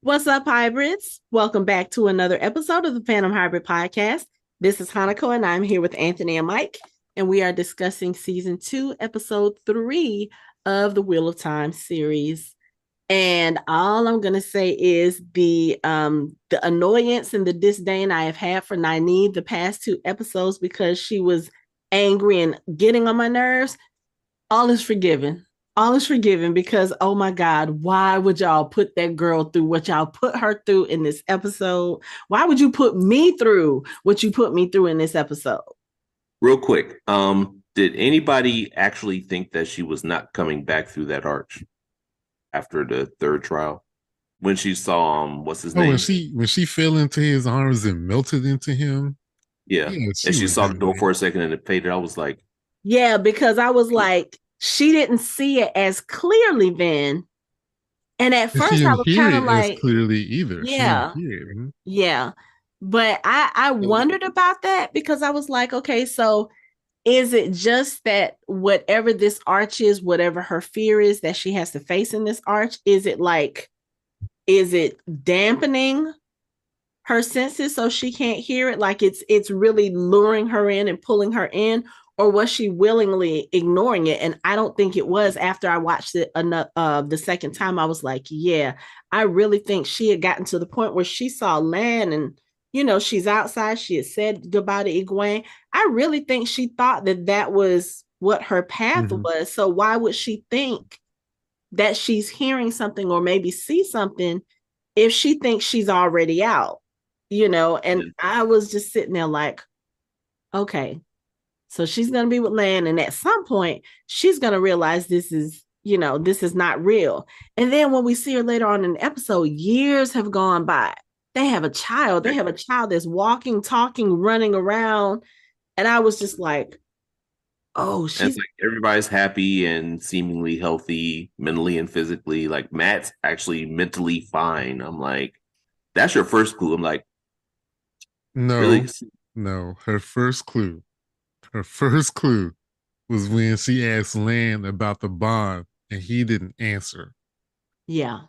What's up, hybrids? Welcome back to another episode of the Phantom Hybrid Podcast. This is Hanako, and I'm here with Anthony and Mike, and we are discussing season 2, episode 3 of the Wheel of Time series. And all I'm gonna say is the annoyance and the disdain I have had for Nynaeve the past 2 episodes because she was angry and getting on my nerves. All is forgiven. All is forgiven because, oh my God, why would y'all put that girl through what y'all put her through in this episode? Why would you put me through what you put me through in this episode? Real quick, did anybody actually think that she was not coming back through that arch after the third trial when she saw what's his Oh, when name? she fell into his arms and melted into him, Yeah, yeah, and she she was saw the door definitely. for a second and it faded. I was like, Yeah, because I was like, she didn't see it as clearly then. And at And she first I didn't was hear kind of it as like, clearly either. She didn't yeah, hear it. Mhm. yeah. But I wondered about that because I was like, okay, so is it just that whatever this arch is, whatever her fear is that she has to face in this arch, is it dampening her senses so she can't hear it? Like it's really luring her in and pulling her in, or was she willingly ignoring it? And I don't think it was. After I watched it the second time, I was like, yeah, I really think she had gotten to the point where she saw land and she's outside. She had said goodbye to Egwene. I really think she thought that that was what her path Mhm. was. So why would she think that she's hearing something or maybe see something if she thinks she's already out, and I was just sitting there like, okay, so she's going to be with Lan. And at some point, she's going to realize this is not real. And then when we see her later on in the episode, years have gone by. They have a child. They have a child that's walking, talking, running around. And I was just like, oh, and it's she's, like everybody's happy and seemingly healthy mentally and physically. Like Matt's actually mentally fine. I'm like, that's your first clue. I'm like, really? No, no. Her first clue was when she asked Lan about the bond and he didn't answer. yeah.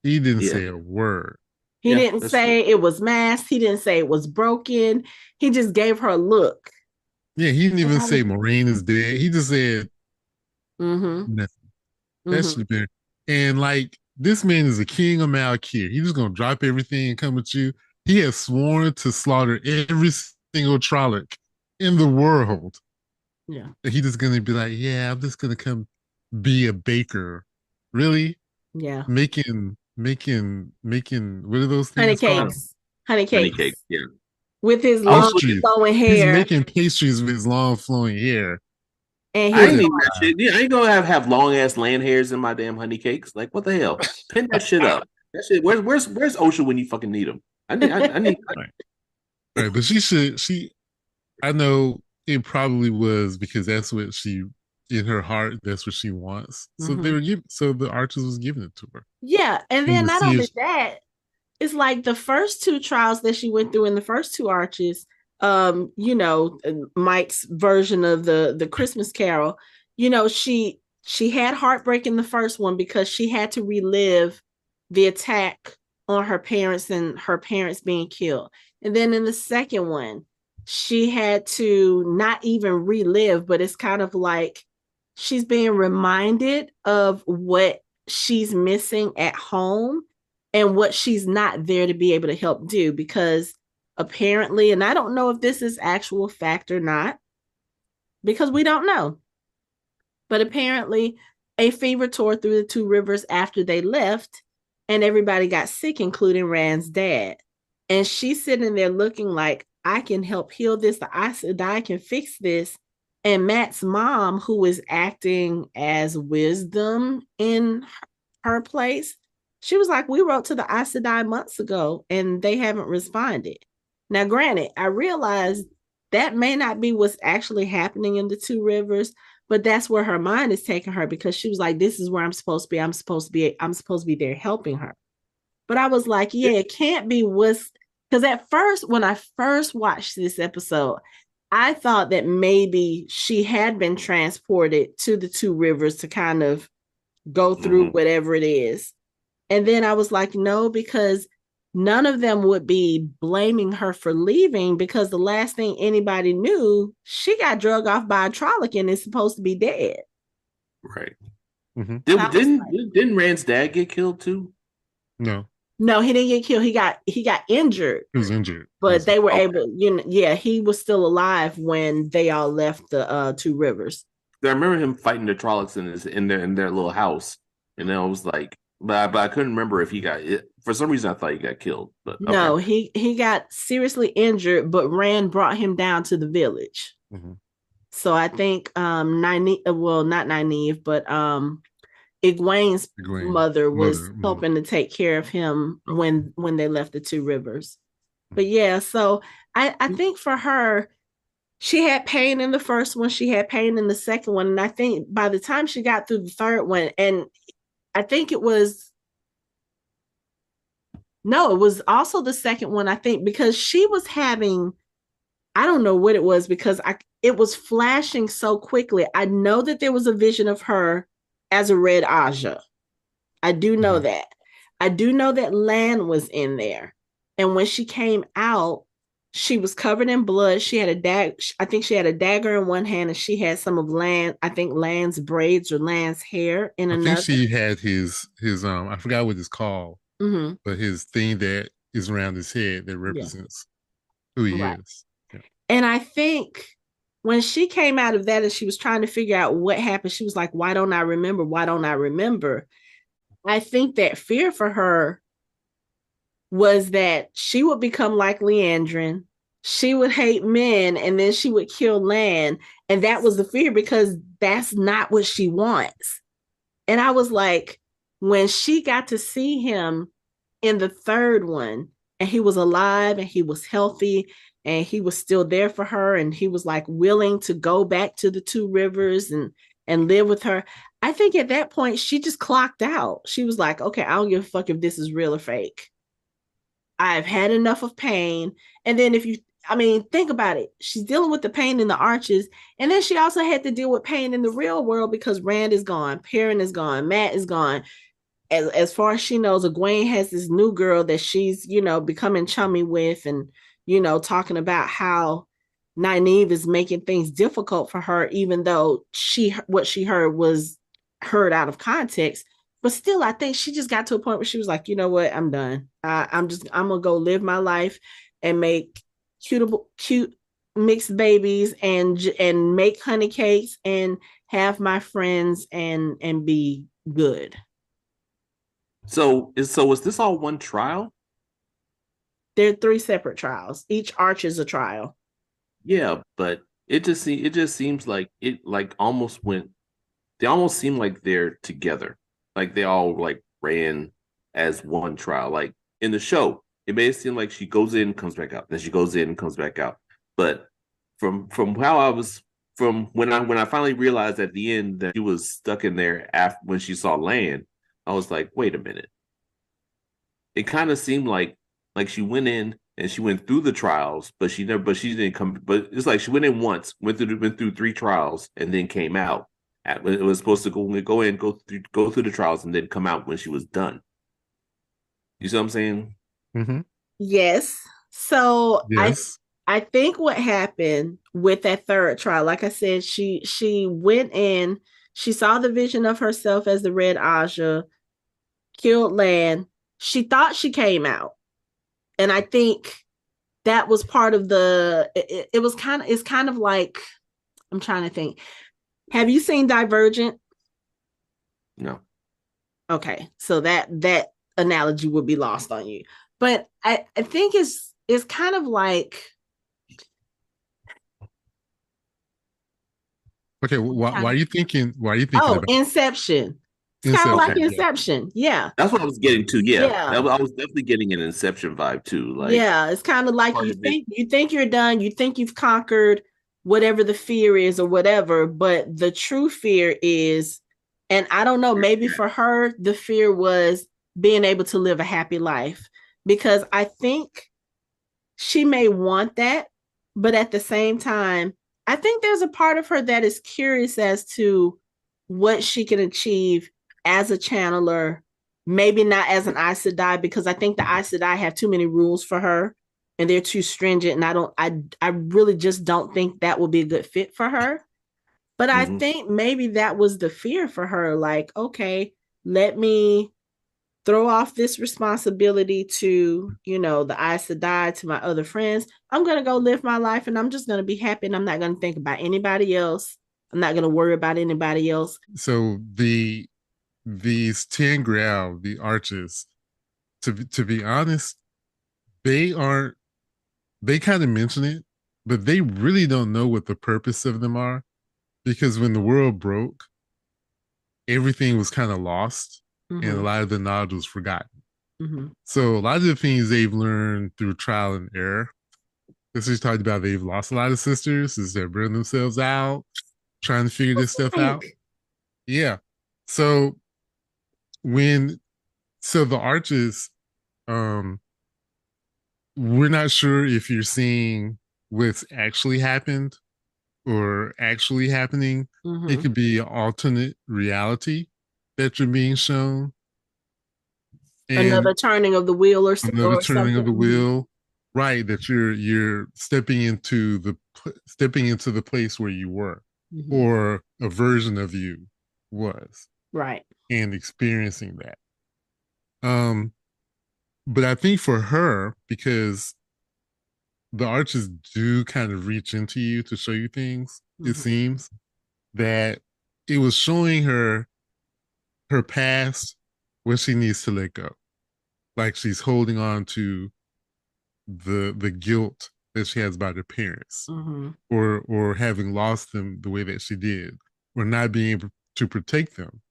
He didn't Yeah, say a word. He yeah, didn't that's true. say it was masked. He didn't say it was broken. He just gave her a look. Yeah, he didn't And even I was, say Moraine is dead. He just said mm-hmm, nothing. That mm-hmm. should have been. And like this man is a king of Malkir. He's just gonna drop everything and come at you. He has sworn to slaughter every single Trolloc in the world. Yeah, And he just gonna be like, yeah, I'm just gonna come be a baker. Really? yeah. Making what are those Honey things called? cakes, honey Honey cake. cakes Yeah. with his long Also, Pastries. flowing He's hair, making pastries with his long flowing hair. and I he's ain't Good need that God. shit. Yeah, I ain't gonna have long ass land hairs in my damn honey cakes. Like, what the hell? Pin that shit up. That shit. Where's OSHA when you fucking need him? I need. Right. Right. But she I know it probably was because that's what she in her heart, that's what she wants. So they Mhm. were giving so the archers was giving it to her. Yeah, and And then to not see only if that, it's like the first two trials that she went through in the first two arches. Mike's version of the Christmas Carol. She had heartbreak in the first one because she had to relive the attack on her parents and her parents being killed. And then in the second one, she had to not even relive, but it's kind of like she's being reminded of what she's missing at home and what she's not there to be able to help do because apparently, and I don't know if this is actual fact or not because we don't know, but apparently a fever tore through the two rivers after they left and everybody got sick, including Rand's dad. And she's sitting there looking like, I can help heal this. I can fix this. And Matt's mom, who is acting as wisdom in her place, she was like, we wrote to the Aes Sedai months ago and they haven't responded. Now, granted, I realize that may not be what's actually happening in the two rivers, but that's where her mind is taking her because she was like, this is where I'm supposed to be. I'm supposed to be there helping her. But I was like, yeah, it can't be what's because at first, when I first watched this episode, I thought that maybe she had been transported to the two rivers to kind of go through Mm-hmm. whatever it is. And then I was like, no, because none of them would be blaming her for leaving, because the last thing anybody knew, she got drugged off by a Trolloc and is supposed to be dead. Right. Mm-hmm. Didn't Rand's dad get killed too? No, No, he didn't get killed. He got injured. he was injured. But they were able, yeah, he was still alive when they all left the Two Rivers. I remember him fighting the Trollocs in their little house, and then I was like, but I couldn't remember if he got it. For some reason, I thought he got killed. But okay. No, he got seriously injured, but Rand brought him down to the village. Mm-hmm. So I think Nynaeve, well, not Nynaeve, but Egwene's mother was helping to take care of him when they left the Two Rivers. But yeah, so I think for her, she had pain in the first one, she had pain in the second one, and I think by the time she got through the third one, and I think it was also the second one, I think, because she was having, I don't know what it was, because it was flashing so quickly. I know that there was a vision of her as a red Aja. I do know that. I do know that Lan was in there. And when she came out, she was covered in blood. She had I think she had a dagger in one hand, and she had some of Lan's braids or Lan's hair in another. I think she had his I forgot what it's called, but his thing that is around his head that represents who he is. Yeah. And I think when she came out of that and she was trying to figure out what happened, she was like, why don't I remember? Why don't I remember? I think that fear for her was that she would become like Liandrin. She would hate men, and then she would kill Lan. And that was the fear, because that's not what she wants. And I was like, when she got to see him in the third one, and he was alive and he was healthy and he was still there for her, and he was like willing to go back to the Two Rivers and live with her, I think at that point she just clocked out. She was like, okay, I don't give a fuck if this is real or fake. I've had enough of pain. And then think about it. She's dealing with the pain in the arches, and then she also had to deal with pain in the real world, because Rand is gone, Perrin is gone, Mat is gone. As far as she knows, Egwene has this new girl that she's, becoming chummy with, and, talking about how Nynaeve is making things difficult for her, even though what she heard was heard out of context. But still, I think she just got to a point where she was like, you know what, I'm done. I'm gonna go live my life and make cute mixed babies and make honey cakes and have my friends and be good. So was this all one trial? They're 3 separate trials. Each arch is a trial. Yeah, but it just seems like it almost went. They almost seem like they're together. Like they all ran as one trial. Like in the show, it made it seem like she goes in, comes back out, then she goes in and comes back out. But from how I was from when I finally realized at the end that she was stuck in there after when she saw Lan, I was like, wait a minute. It kind of seemed like she went in and she went through the trials, but she didn't come. But it's like she went in once, went through 3 trials, and then came out. It was supposed to go through the trials and then come out when she was done. You see what I'm saying? Mm-hmm. Yes. So yes. I think what happened with that third trial, like I said, she went in, she saw the vision of herself as the Red Aja, killed Lan. She thought she came out, and I think that was part of it's kind of like, I'm trying to think. Have you seen Divergent? No. Okay, so that analogy would be lost on you. But I think it's kind of like, okay, why are you thinking about Inception? It's kind of like Inception. Yeah. That's what I was getting to. Yeah. I was definitely getting an Inception vibe too. Like, yeah, it's kind of like you think you're done, you think you've conquered whatever the fear is or whatever, but the true fear is, and I don't know, maybe for her, the fear was being able to live a happy life, because I think she may want that, but at the same time, I think there's a part of her that is curious as to what she can achieve as a channeler maybe not as an Aes Sedai, because I think the Aes Sedai have too many rules for her and they're too stringent. And I really just don't think that would be a good fit for her. But I Hmm. think maybe that was the fear for her. Like, okay, let me throw off this responsibility to, the Aes Sedai, to my other friends. I'm going to go live my life and I'm just going to be happy and I'm not going to think about anybody else. I'm not going to worry about anybody else. So these 10 Grail, the arches, to be honest, they aren't they kind of mention it, but they really don't know what the purpose of them are because when the world broke, everything was kind of lost and a Mm-hmm. lot of the knowledge was forgotten. Mm-hmm. So a lot of the things they've learned through trial and error. This is talked about they've lost a lot of sisters as they're burning themselves out, trying to figure this stuff out. Like, Yeah. So when so the arches, um, we're not sure if you're seeing what's actually happened or actually happening. It mm-hmm. could be an alternate reality that you're being shown Another and turning of the wheel another or turning of something. the Mm-hmm. wheel. Right, that you're stepping into the place where you were, Mm-hmm. or a version of you was, Right. and experiencing that. Um, but I think for her, because the arches do kind of reach into you to show you things, it Mm-hmm. seems that it was showing her her past where she needs to let go. Like she's holding on to the guilt that she has about her parents, Mm-hmm. or having lost them the way that she did, or not being able to protect them,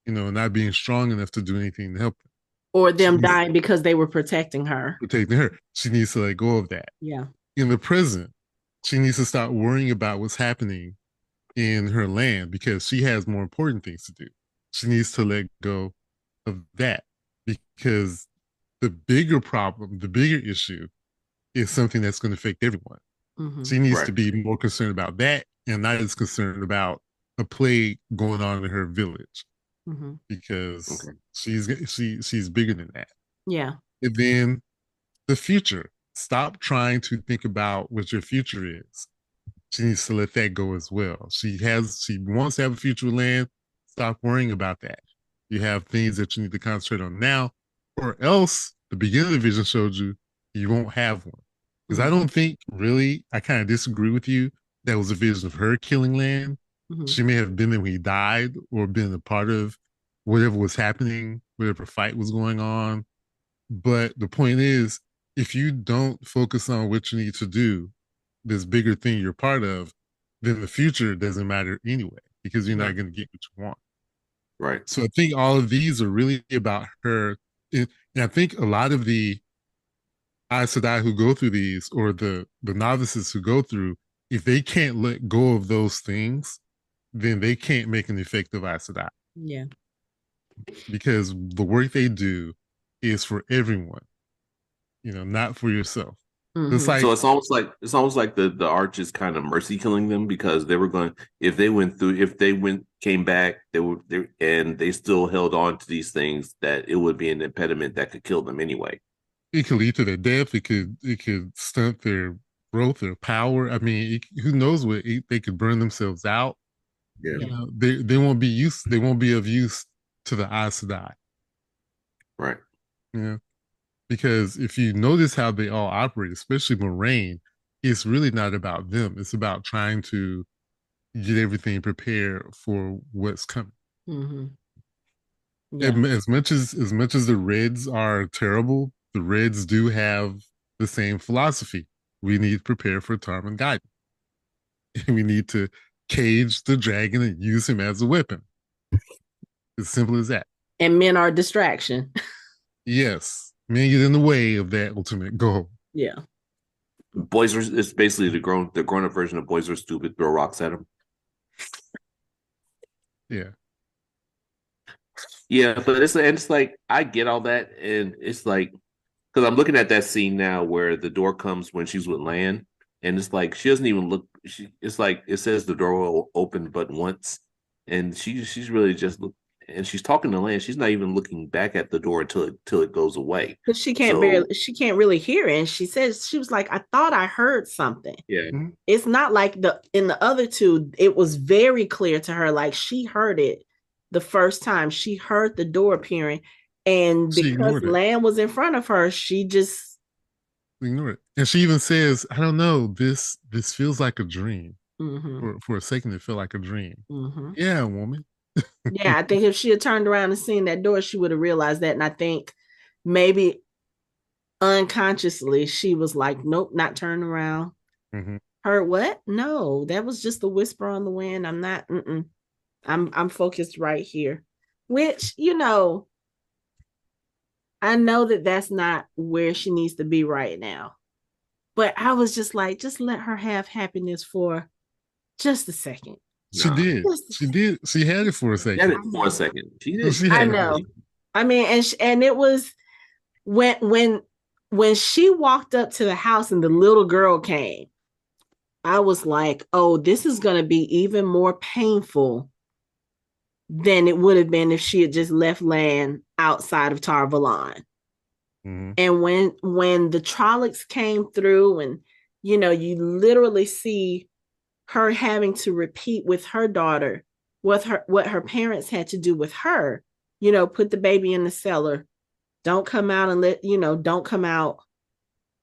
not being strong enough to do anything to help them. Or She them needs dying because they were protecting her. protecting her. She needs to let go of that. Yeah. In the present, she needs to stop worrying about what's happening in her land because she has more important things to do. She needs to let go of that because the bigger problem, the bigger issue is something that's going to affect everyone. Mm-hmm. She needs Right. to be more concerned about that and not as concerned about a plague going on in her village Mm-hmm. because Okay. she's bigger than that. Yeah. And then the future. Stop trying to think about what your future is. She needs to let that go as well. She wants to have a future with land. Stop worrying about that. You have things that you need to concentrate on now, or else the beginning of the vision showed you won't have one. Because I Mm-hmm. don't think really, I kind of disagree with you. That was a vision of her killing land. Mm-hmm. She may have been there when he died, or been a part of whatever was happening, whatever fight was going on. But the point is, if you don't focus on what you need to do, this bigger thing you're part of, then the future doesn't matter anyway, because you're Yeah. not going to get what you want. Right. So I think all of these are really about her. And I think a lot of the Aes Sedai who go through these, or the novices who go through, if they can't let go of those things, then they can't make an effective Aes Sedai Yeah. because the work they do is for everyone, not for yourself. It's Mm-hmm. So like it's almost like the arch is kind of mercy killing them because they were going if they went came back and they still held on to these things that it would be an impediment that could kill them anyway. it could lead to their death. It could stunt their growth, their power. I mean, who knows what they could burn themselves out. Yeah. Yeah. They won't be use. They won't be of use to the Aes Sedai. Right. Yeah, because if you notice how they all operate, especially Moraine, it's really not about them. It's about trying to get everything prepared for what's coming. Mm-hmm. Yeah. As much as the Reds are terrible, the Reds do have the same philosophy. We need to prepare for Tarmon. We need to cage the dragon and use him as a weapon. As simple as that. And men are a distraction. Yes, men get in the way of that ultimate goal. Yeah. Boys are it's basically the grown up version of boys are stupid. Throw rocks at them. Yeah, Yeah, but it's like I get all that, and it's like because I'm looking at that scene now where the door comes when she's with Lan, and it's like she doesn't even look. It's like it says the door will open but once, and she's really just look. and she's talking to Lan. She's not even looking back at the door until it goes away. Because she So can't really hear it. And she says, she was like, I thought I heard something. yeah, It's not like in the other two, it was very clear to her, like she heard it the first time. She heard the door appearing. And She because ignored it. Lan was in front of her, she just Ignore it. And she even says, I don't know, this feels like a dream. mm-hmm. For a second it felt like a dream. Mm-hmm. Yeah, woman. Yeah, I think if she had turned around and seen that door, she would have realized that. And I think maybe unconsciously she was like, nope, not turning around. Mm-hmm. Heard what? No, that was just a whisper on the wind. I'm not. I'm focused right here. Which I know that that's not where she needs to be right now. But I was just like, just let her have happiness for just a second. She nah. did. She did. She had it for a second. She had it for a second. She did. She I had know. it. I mean, and it was when she walked up to the house and the little girl came, I was like, oh, this is going to be even more painful than it would have been if she had just left Lan outside of Tar Valon. Mm-hmm. And when the Trollocs came through, and you literally see her having to repeat with her daughter what her parents had to do with her, put the baby in the cellar, don't come out and don't come out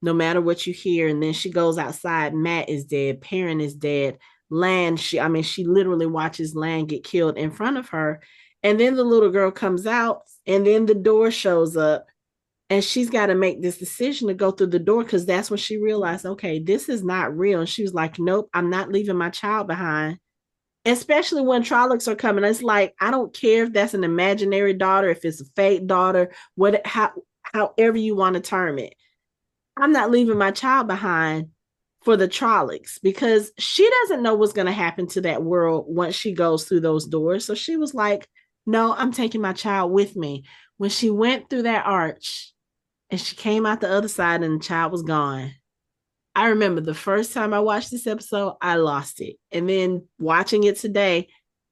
no matter what you hear. And then she goes outside, Mat is dead, Perrin is dead, Lan, she literally watches Lan get killed in front of her. And then the little girl comes out, and then the door shows up, and she's got to make this decision to go through the door, because that's when she realized, okay, this is not real. And she was like, nope, I'm not leaving my child behind. Especially when Trollocs are coming. It's like, I don't care if that's an imaginary daughter, if it's a fake daughter, however you want to term it. I'm not leaving my child behind for the Trollocs, because she doesn't know what's going to happen to that world once she goes through those doors. So she was like, no, I'm taking my child with me. When she went through that arch and she came out the other side and the child was gone, I remember the first time I watched this episode, I lost it. And then watching it today,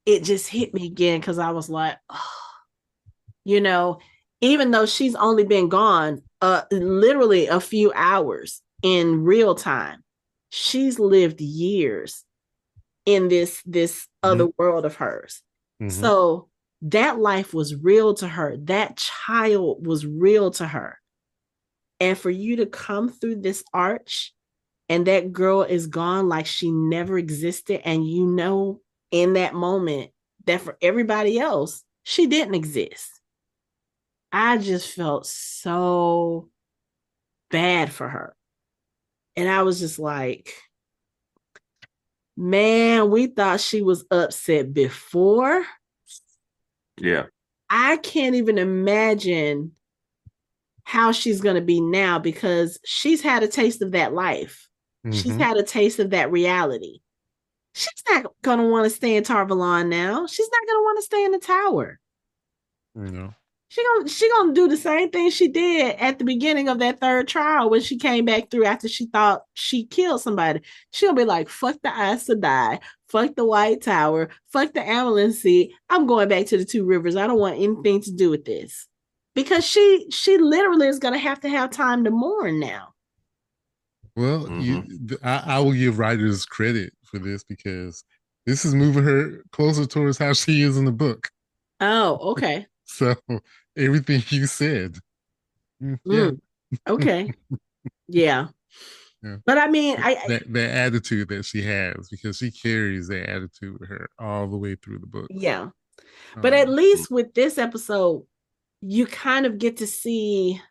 it just hit me again, because I was like, oh, even though she's only been gone literally a few hours in real time, she's lived years in this other world of hers. Mm-hmm. So that life was real to her. That child was real to her. And for you to come through this arch and that girl is gone like she never existed, and in that moment that for everybody else, she didn't exist. I just felt so bad for her. And I was just like, man, we thought she was upset before. Yeah. I can't even imagine how she's going to be now, because she's had a taste of that life. Mm-hmm. She's had a taste of that reality. She's not going to want to stay in Tar Valon now. She's not going to want to stay in the tower. No. She gonna do the same thing she did at the beginning of that third trial when she came back through after she thought she killed somebody. She gonna be like, fuck the Aes Sedai, fuck the White Tower, fuck the Amelin Sea. I'm going back to the Two Rivers. I don't want anything to do with this. Because she literally is gonna have to have time to mourn now. Well, I will give writers credit for this, because this is moving her closer towards how she is in the book. Oh, okay. So everything you said. Yeah. Okay. Yeah. But I mean, that attitude that she has, because she carries that attitude with her all the way through the book. Yeah. But at least with this episode, you kind of get to see,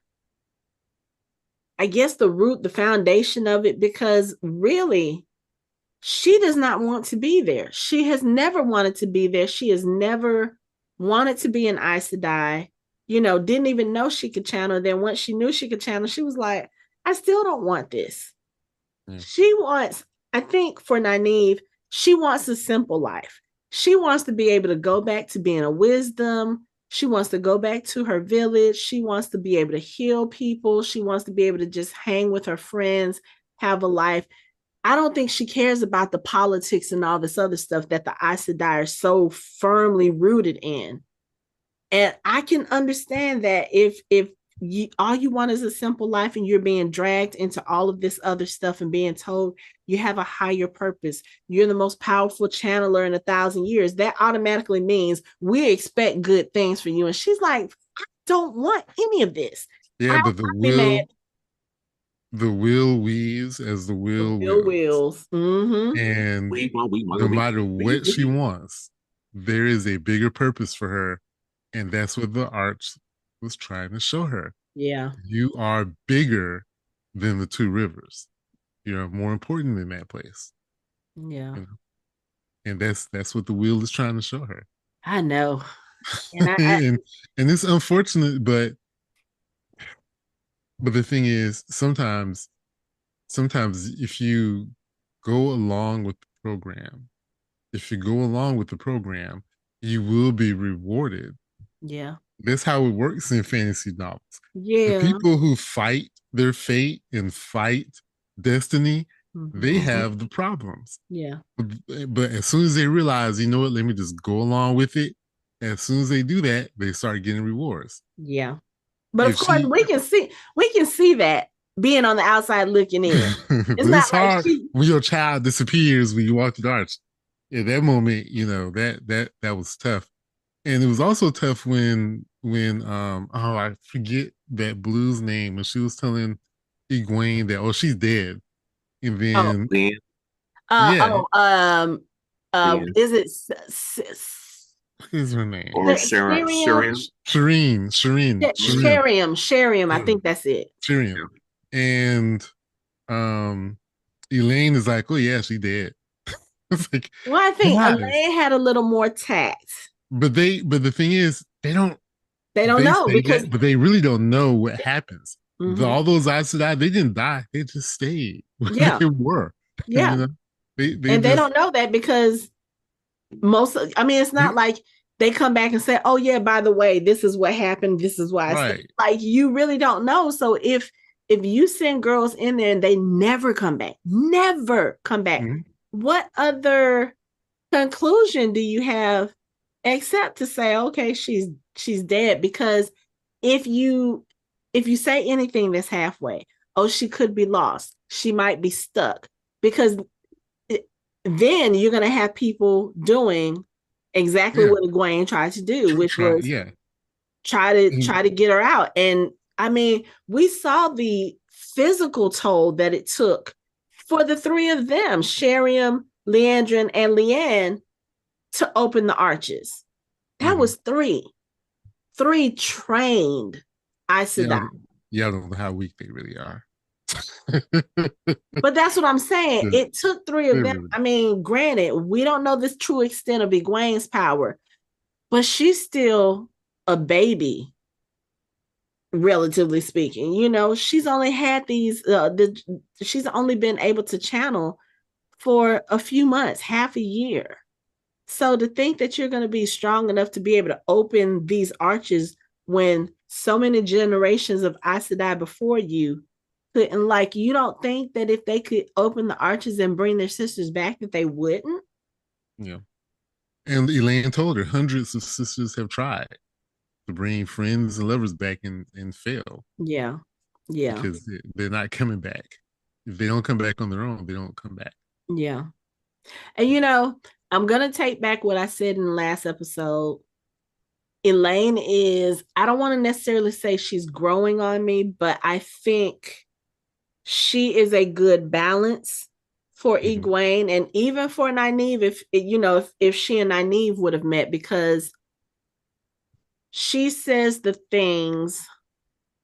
I guess, the foundation of it, because really, she does not want to be there. She has never wanted to be there. She has never wanted to be an Aes Sedai, didn't even know she could channel. Then once she knew she could channel, she was like, I still don't want this. She wants, I think for Nynaeve, she wants a simple life. She wants to be able to go back to being a wisdom. She wants to go back to her village. She wants to be able to heal people. She wants to be able to just hang with her friends, have a life. I don't think she cares about the politics and all this other stuff that the Aes Sedai are so firmly rooted in. And I can understand that if you all you want is a simple life and you're being dragged into all of this other stuff and being told you have a higher purpose, you're the most powerful channeler in 1,000 years, that automatically means we expect good things for you. And she's like, I don't want any of this. Yeah, I'll but be mad. the will weaves as the The will bill wills. wills. Mm-hmm. And We no matter we what she wants, there is a bigger purpose for her. And that's what the arch was trying to show her. Yeah. You are bigger than the two rivers. You're more important than that place. Yeah. You know? And that's what the wheel is trying to show her. I know. And And it's unfortunate, but the thing is, sometimes if you go along with the program, if you go along with the program, you will be rewarded. yeah. That's how it works in fantasy novels. The Yeah. people who fight their fate and fight destiny, they Mm-hmm. have the problems. Yeah. But as soon as they realize, you know what, let me just go along with it. As soon as they do that, they start getting rewards. Yeah. But of If course she, we can see that being on the outside looking in. It's but not it's like hard she when your child disappears when you walk the arch. At that moment, that was tough. And it was also tough when I forget that blue's name, and she was telling Egwene that she's dead. And oh then Lian, yeah, oh Lian, is it what is her name? or Sharon. Shireen, Shariam, I yeah, think that's it. Shireen. Yeah. And um Elaine is like, oh yeah, she dead. It's like, Well, I think guys. Elaine had a little more tact. But the thing is, They don't they know say because that, but they really don't know what happens. Mhm. All those Aes Sedai, they didn't die. They just stayed where Yeah, they were. You yeah. know, they And they just don't know that because it's not they, like they come back and say, oh yeah, by the way, this is what happened, this is why I stayed. right. Like you really don't know. So if you send girls in there and they never come back, Mhm. what other conclusion do you have except to say, okay, she's dead? Because if you if you say anything that's halfway, oh, she could be lost, she might be stuck, because then you're going to have people doing exactly Yeah, what Egwene tried to do, which try. was Yeah, try to get her out. And I mean, we saw the physical toll that it took for the three of them, Sheriam, Liandrin, and Leanne, to open the arches. That mm-hmm. was three trained Aes Yeah, Sedai. yeah. I don't know how weak they really are. But that's what I'm saying. they It took three of them. really. I mean, granted, we don't know the true extent of Egwene's power, but she's still a baby, relatively speaking. She's only had she's only been able to channel for a few months, half a year. So to think that you're going to be strong enough to be able to open these arches when so many generations of Aes Sedai before you couldn't, like, you don't think that if they could open the arches and bring their sisters back that they wouldn't? Yeah, and Elaine told her hundreds of sisters have tried to bring friends and lovers back and fail Yeah. Yeah. because they're not coming back. If they don't come back on their own, they don't come back. Yeah. And I'm going to take back what I said in the last episode. Elaine I don't want to necessarily say she's growing on me, but I think she is a good balance for Mm-hmm. Egwene and even for Nynaeve, if she and Nynaeve would have met, because she says the things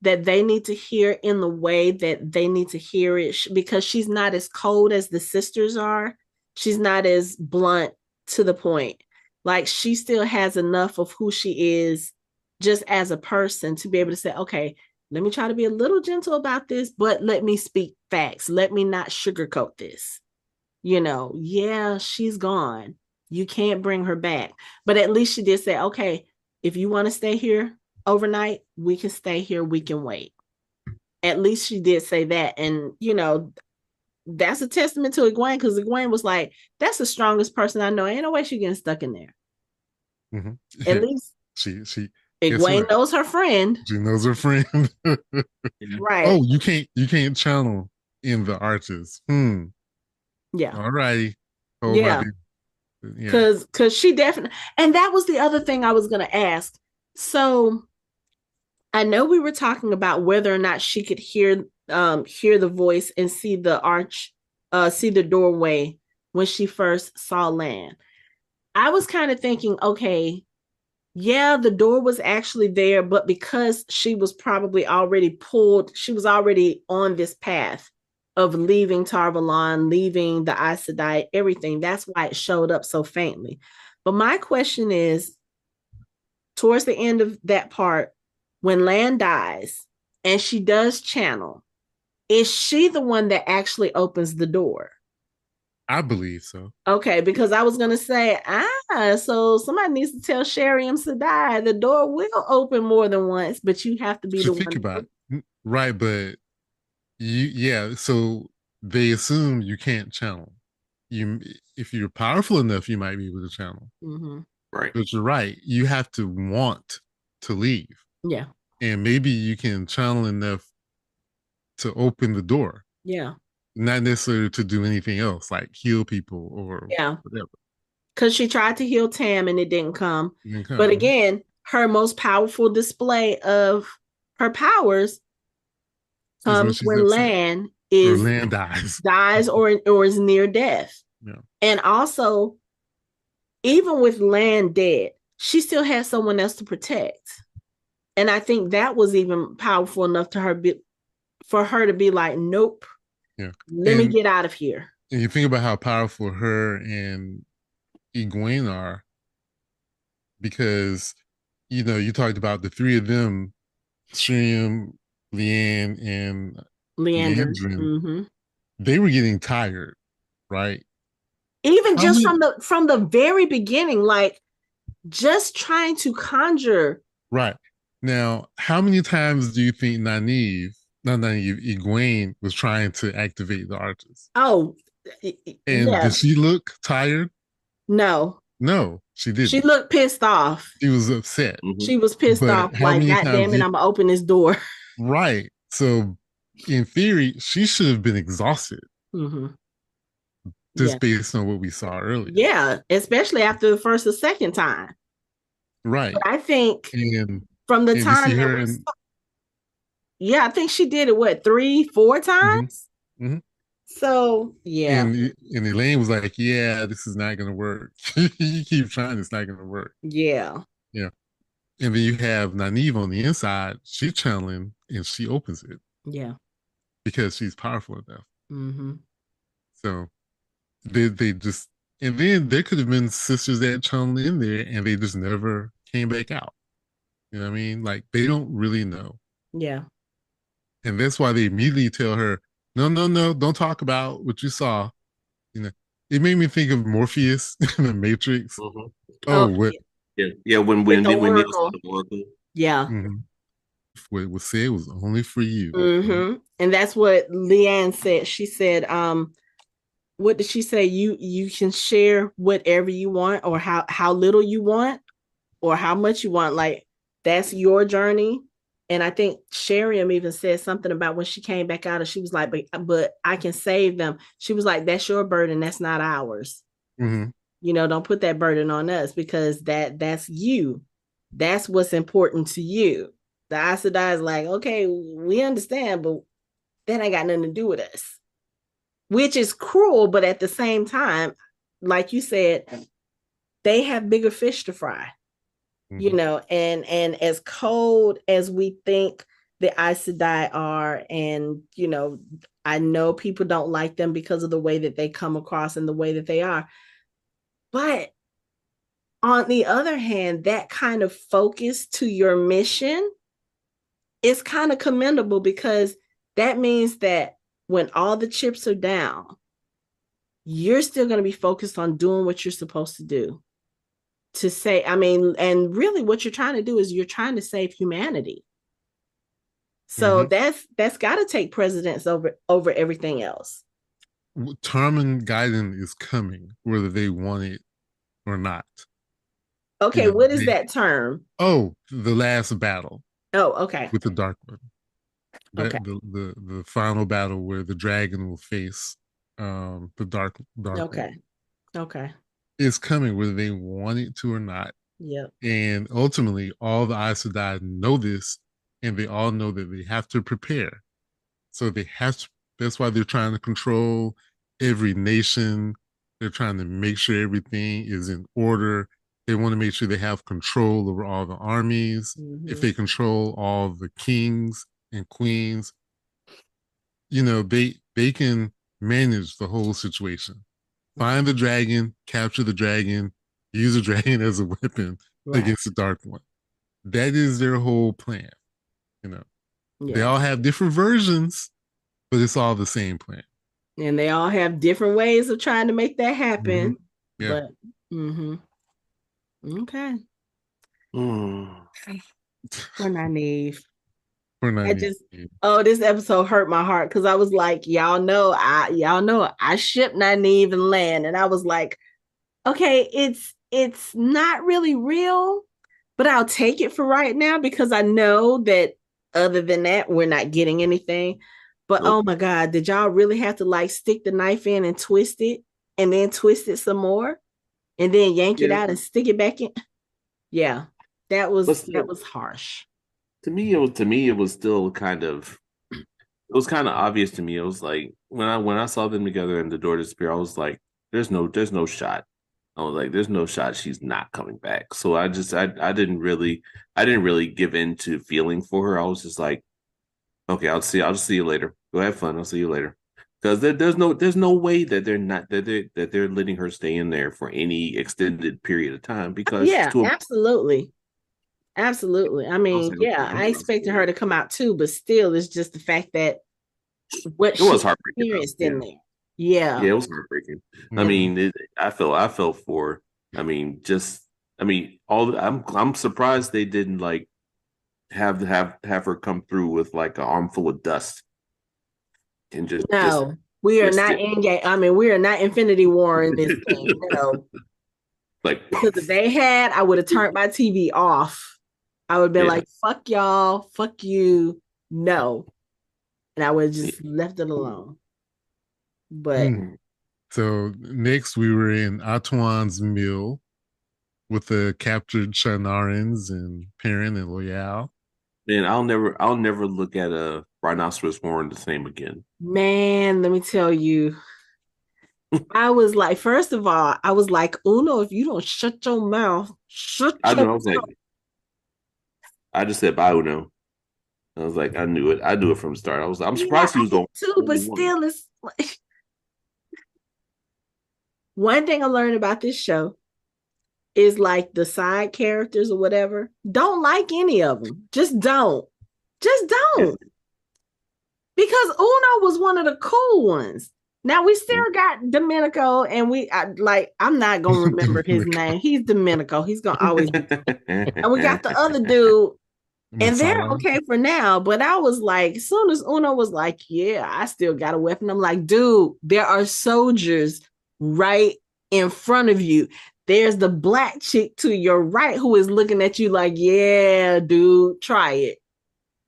that they need to hear in the way that they need to hear it, because she's not as cold as the sisters are. She's not as blunt to the point. Like, she still has enough of who she is just as a person to be able to say, okay, let me try to be a little gentle about this, but let me speak facts. Let me not sugarcoat this. Yeah, she's gone. You can't bring her back. But at least she did say, okay, if you want to stay here overnight, we can stay here. We can wait. At least she did say that. And, that's a testament to Egwene, because Egwene was like, that's the strongest person I know. Ain't no way she's getting stuck in there. Mm-hmm. At least. she Guess Egwene what? knows her friend. She knows her friend. Yeah. Right. Oh, you can't channel in the arches. Yeah. All righty. Oh, about Yeah. the yeah. Cause she definitely, and that was the other thing I was gonna ask. So I know we were talking about whether or not she could hear the voice and see the arch, see the doorway when she first saw Lan. I was kind of thinking, okay, yeah, the door was actually there, but because she was probably already pulled, she was already on this path of leaving Tarvalon, leaving the Aes Sedai, everything. That's why it showed up so faintly. But my question is, towards the end of that part, when Lan dies and she does channel, is she the one that actually opens the door? I believe so. Okay, because I was gonna say, so somebody needs to tell Shariam Sadai the door will open more than once, but you have to be So the think one. about it. Right, but yeah, so they assume you can't channel. You if you're powerful enough, you might be able to channel. Mm-hmm. Right. But you're right. You have to want to leave. Yeah, And maybe you can channel enough to open the door, yeah, not necessarily to do anything else, like heal people or yeah. whatever. Because she tried to heal Tam and it didn't come. But Okay. again, her most powerful display of her powers Is when comes she's when upset Lan or is Land dies. dies or is near death. Yeah. And also, even with Lan dead, she still has someone else to protect. And I think that was even powerful enough to her for her to be like, nope, Yeah. let me get out of here. And you think about how powerful her and Egwene are, because you talked about the three of them, Shriam, Leanne, and Liandrin. Liandrin. Mm-hmm. They were getting tired, right? Even How just many? from the very beginning, like just trying to conjure. Right now, how many times do you think Nynaeve, not Nynaeve, Egwene was trying to activate the arches? Oh, And yeah. did she look tired? No, No, she she didn't. looked pissed off. She was upset. Mm-hmm. She was pissed off, But how like, many God times damn it, I'm gonna open this door. right. So in theory, she should have been exhausted Mm-hmm. Yeah. just based on what we saw earlier. Yeah, especially after the first or second time. Right. But I think And from the to see time that her we and saw, yeah, I think she did it what, 3, 4 mm-hmm, times? mm-hmm. So yeah, and Elaine was like, yeah, this is not gonna work. You keep trying, it's not gonna work. yeah, Yeah. And then you have Nynaeve on the inside, she's channeling and she opens it yeah. because she's powerful enough. Mm-hmm. So they just, and then there could have been sisters that channeled in there and they just never came back out. You know what I mean? Like they don't really know. Yeah. And that's why they immediately tell her, no, no, no, don't talk about what you saw. You know, it made me think of Morpheus in the Matrix. Mm-hmm. Oh, Oh, what Yeah. Yeah. When with the when Neil said Oracle. the Oracle. Yeah. mhm, what was said was only for you. Mm-hmm. And that's what Leanne said. She said, what did she say? You can share whatever you want or how little you want or how much you want. Like that's your journey. And I think Shariam even said something about when she came back out and she was like, but I can save them. She was like, that's your burden, that's not ours. Mm-hmm. Don't put that burden on us because that's you. That's what's important to you. The Aes Sedai is like, okay, we understand, but that ain't got nothing to do with us, which is cruel. But at the same time, like you said, they have bigger fish to fry, Mm-hmm. and as cold as we think the Aes Sedai are, and I know people don't like them because of the way that they come across and the way that they are. But on the other hand, that kind of focus to your mission is kind of commendable because that means that when all the chips are down, you're still going to be focused on doing what you're supposed to do. To say, I mean, and really what you're trying to do is you're trying to save humanity. So Mm-hmm. that's got to take precedence over everything else. Tarman Gaiden is coming, whether they want it or not. You Okay, know, what is that term? the last battle Oh, okay. with the Dark One. Okay. That the final battle where the dragon will face the dark one Okay. Okay. is coming, whether they want it to or not. Yep. And ultimately, all the Aes Sedai know this, and they all know that they have to prepare. So they have to. That's why they're trying to control every nation. They're trying to make sure everything is in order. They want to make sure they have control over all the armies. If Mm-hmm. they control all the kings and queens, you know, they can manage the whole situation. Find the dragon, capture the dragon, use the dragon as a weapon Right. against the dark one. That is their whole plan. You know, they Yeah. all have different versions, but it's all the same plan. And they all have different ways of trying to make that Mm-hmm. happen. Yeah. But okay. Mm. We're naive. We're not I even. just this episode hurt my heart because I was like, y'all know I ship Nynaeve and Land. And I was like, okay, it's not really real, but I'll take it for right now because I know that other than that, we're not getting anything. But oh Nope. my God, did y'all really have to like stick the knife in and twist it and then twist it some more and then yank it Yeah, out and stick it back in? Yeah, that but was still, harsh. to me it was still kind of it was kind of obvious to me. It was like when I saw them together and the door disappear, I was like, there's no shot. I was like, there's no shot she's not coming back. So I didn't really give in to feeling for her. I was just like, okay, I'll just see you later. Go have fun. I'll see you later. Because there's no way that they're letting her stay in there for any extended period of time because she's Yeah, too. absolutely. Absolutely. I I was mean, like, yeah, okay, I I'll see expected you her later. to come out too, but still, it's just the fact that what It was she heartbreaking though. experienced Yeah. in there. Yeah. Yeah, it was heartbreaking. I Yeah. Mm-hmm. mean, I felt for. I mean, just. I mean, I'm surprised they didn't like have her come through with like an armful of dust and just No, we are twist not it in game. I mean, we are not Infinity War in this thing. No, like because if poof. they had, I would have turned my TV off. I would have been Yeah. like, fuck y'all, fuck you. No. And I would have Yeah. just left it alone. But Mm. So next we were in Atuan's mill with the captured Shanarans and Perrin and Loyal. Man, I'll never look at a rhinoceros horn the same again. man, let me tell you, I was like, first of all, I was like, Uno, if you don't shut your mouth, shut I your know. I was like, I just said bye, Uno. I was like, I knew it. I knew it from the start. I'm yeah, surprised he I was did the too, but only one. still it's like one thing I learned about this show is like the side characters or whatever. Don't like any of them. Just don't. Just Yeah. don't. Because Uno was one of the cool ones. Now we still got Domenico, and I'm not gonna remember his name. He's Domenico. He's gonna always be. And we got the other dude, and they're Masala. okay for now. But I was like, as soon as Uno was like, "Yeah, I still got a weapon," I'm like, "Dude, there are soldiers right in front of you. There's the black chick to your right who is looking at you like, yeah, dude, try it."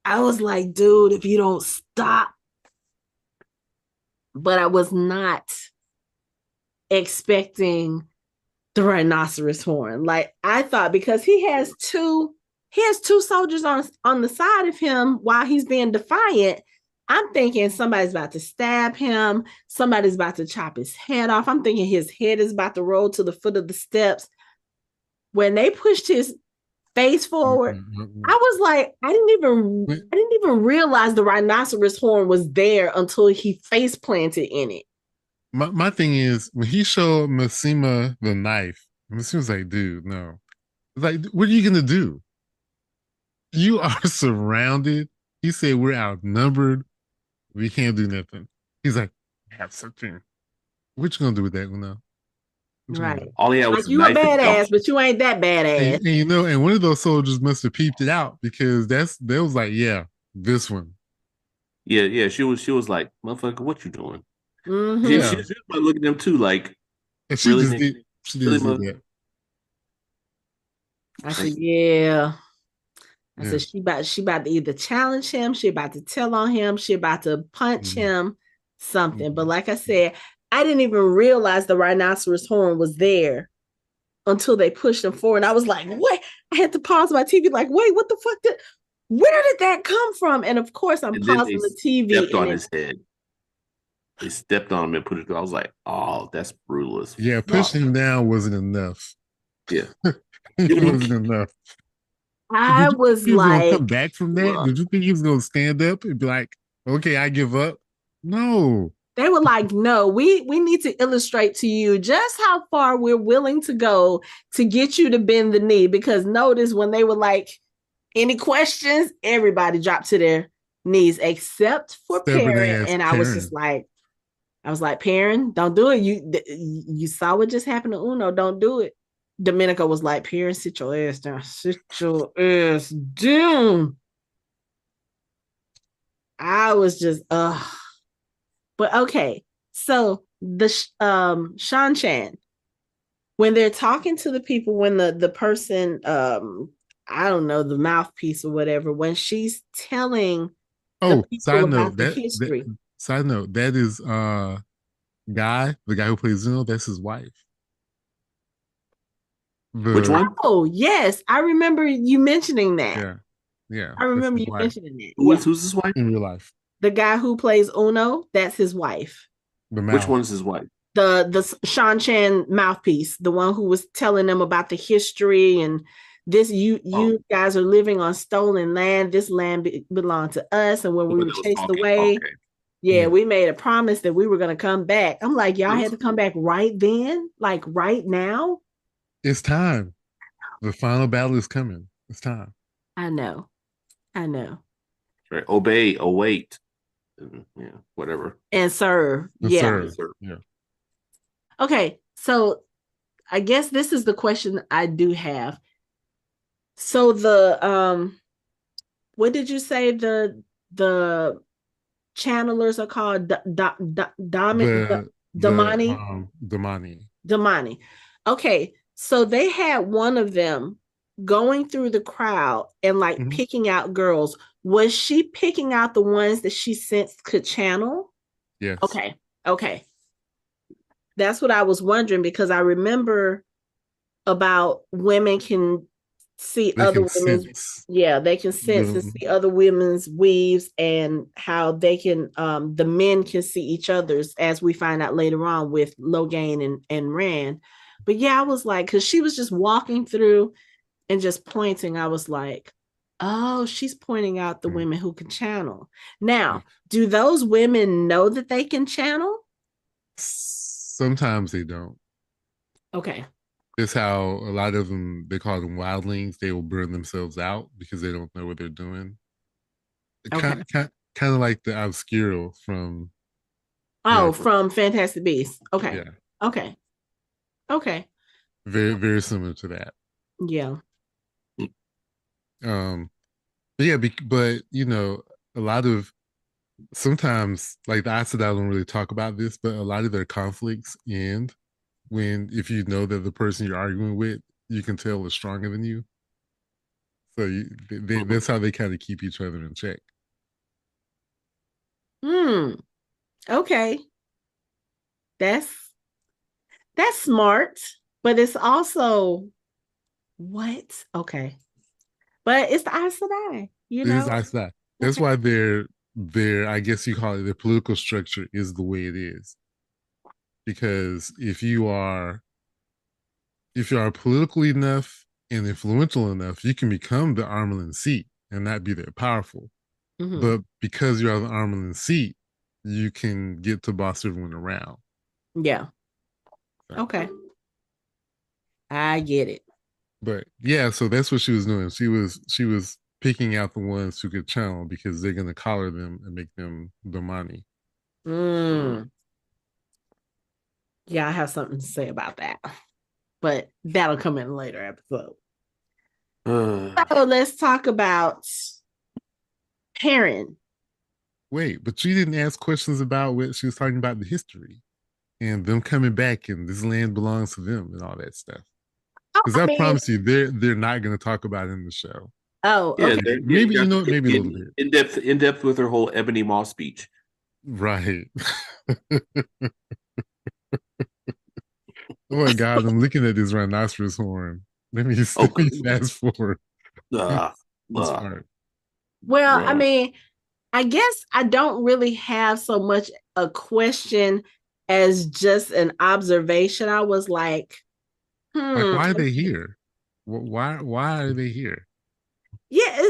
I was like, "Dude, if you don't stop," but I was not expecting the rhinoceros horn. Like I thought because he has two soldiers on the side of him while he's being defiant. I'm thinking somebody's about to stab him, somebody's about to chop his head off. I'm thinking his head is about to roll to the foot of the steps. When they pushed his face forward, I was like, I didn't even realize the rhinoceros horn was there until he face planted in it. My thing is when he showed Massima the knife, Massima's like, dude, no. Like, what are you gonna do? You are surrounded. He said we're outnumbered. We can't do nothing. He's like, have something. What you gonna do with that, Uno? What you gonna Right. do? All he had Like was a you a knife and badass, gumption. but you ain't that badass. And you know, and one of those soldiers must have peeped it out because that was like, yeah, this one. Yeah, yeah. She was like, motherfucker, what you doing? She Mm-hmm. she, Yeah. she was looking at him too, like, And she really, just nigga? did Really, that. I said, Like, yeah. I Yeah. said she about to either challenge him, she about to tell on him, she about to punch Mhm. him, something. But Mhm. like I said, I didn't even realize the rhinoceros horn was there until they pushed him forward. And I was like, what? I had to pause my TV, like, wait, what the fuck where did that come from? And of course I'm and then they pausing the TV stepped and on it his head. They stepped on him and put it through. I was like, oh, that's brutal as Yeah, fuck. pushing him down wasn't enough. Yeah. It wasn't Yoink. enough. I Did you think was he was gonna come like, back from that? Bruh. Did you think he was gonna stand up and be like, "Okay, I give up"? No. they were like, no, we need to illustrate to you just how far we're willing to go to get you to bend the knee. Because notice when they were like, any questions, everybody dropped to their knees except for Stubborn Perrin. ass And I was just Perrin. like, Perrin, don't do it. You saw what just happened to Uno. Don't do it. Dominica was like, Perrin, sit your ass down. Sit your ass down. I was just, But okay, so the Seanchan, when they're talking to the people, when the person, I don't know, the mouthpiece or whatever, when she's telling the Oh, people about the history. side note, that is the guy who plays Zeno, that's his wife. Which The one? Oh yes, I remember you mentioning that. yeah, yeah, I that's remember his you wife mentioning that. Who Yeah, is who's his wife? in real life. the guy who plays Uno, that's his wife. The Which mouth. one is his wife? The Seanchan mouthpiece, the one who was telling them about the history and this Oh, you guys are living on stolen land. This land belonged to us, and when the we one were that was chased talking. away, Okay. yeah, Yeah. we made a promise that we were going to come back. I'm like, y'all It had was to come cool. back right then, like right now. It's time. The final battle is coming. It's time. I know, I know, Right. Obey, await, and, yeah, whatever. and serve, Yes, yeah. sir. Yes, sir. Yeah. Okay, so I guess this is the question I do have. So the what did you say the channelers are called? The Damani? Damani. Damani. Okay, so they had one of them going through the crowd and like Mhm. picking out girls. Was she picking out the ones that she sensed could channel? Yes. Okay, okay. That's what I was wondering because I remember about women can see They other can women's, sense yeah, they can sense and the see other women's weaves and how they can the men can see each other's, as we find out later on with Logain and Rand. But yeah, I was like, because she was just walking through and just pointing, I was like, oh, she's pointing out the women who can channel. Now, do those women know that they can channel? sometimes they don't. Okay. It's how a lot of them, they call them wildlings. They will burn themselves out because they don't know what they're doing. Okay. Kind of like the Obscuro from Harry Oh, Potter. from Fantastic Beasts. Okay. Yeah, Okay. Okay. very similar to that. Yeah. Um, but yeah, but you know, a lot of sometimes like the Aes Sedai don't really talk about this, but a lot of their conflicts end when if you know that the person you're arguing with, you can tell is stronger than you. So that's how they kind of keep each other in check. Hmm. Okay. That's that's smart, but it's also what? Okay. But it's the Aes Sedai, you It is know? Aes Sedai. That's Okay. why their I guess you call it their political structure is the way it is. Because if you are political enough and influential enough, you can become the Armelin seat and not be that powerful. Mm-hmm. But because you're the Armelin seat, you can get to boss everyone around. Yeah. So, Okay. I get it. but yeah, so that's what she was doing. She was picking out the ones who could channel because they're gonna collar them and make them the money. Mm. Yeah, I have something to say about that. But that'll come in a later episode. So let's talk about Perrin. Wait, but she didn't ask questions about what she was talking about the history and them coming back and this land belongs to them and all that stuff. Oh, Because I I mean, promise you, they're not going to talk about it in the show. oh, Yeah, okay. they're Maybe definitely maybe a little getting bit. in depth with her whole Ebony Maw speech. Right. Oh my God, I'm looking at this rhinoceros horn. Oh, Let me fast forward. uh, This uh, part. Well, I bruh. mean, I guess I don't really have so much a question as just an observation. I was like, Like, why are they okay. here? Why are they here? Yeah,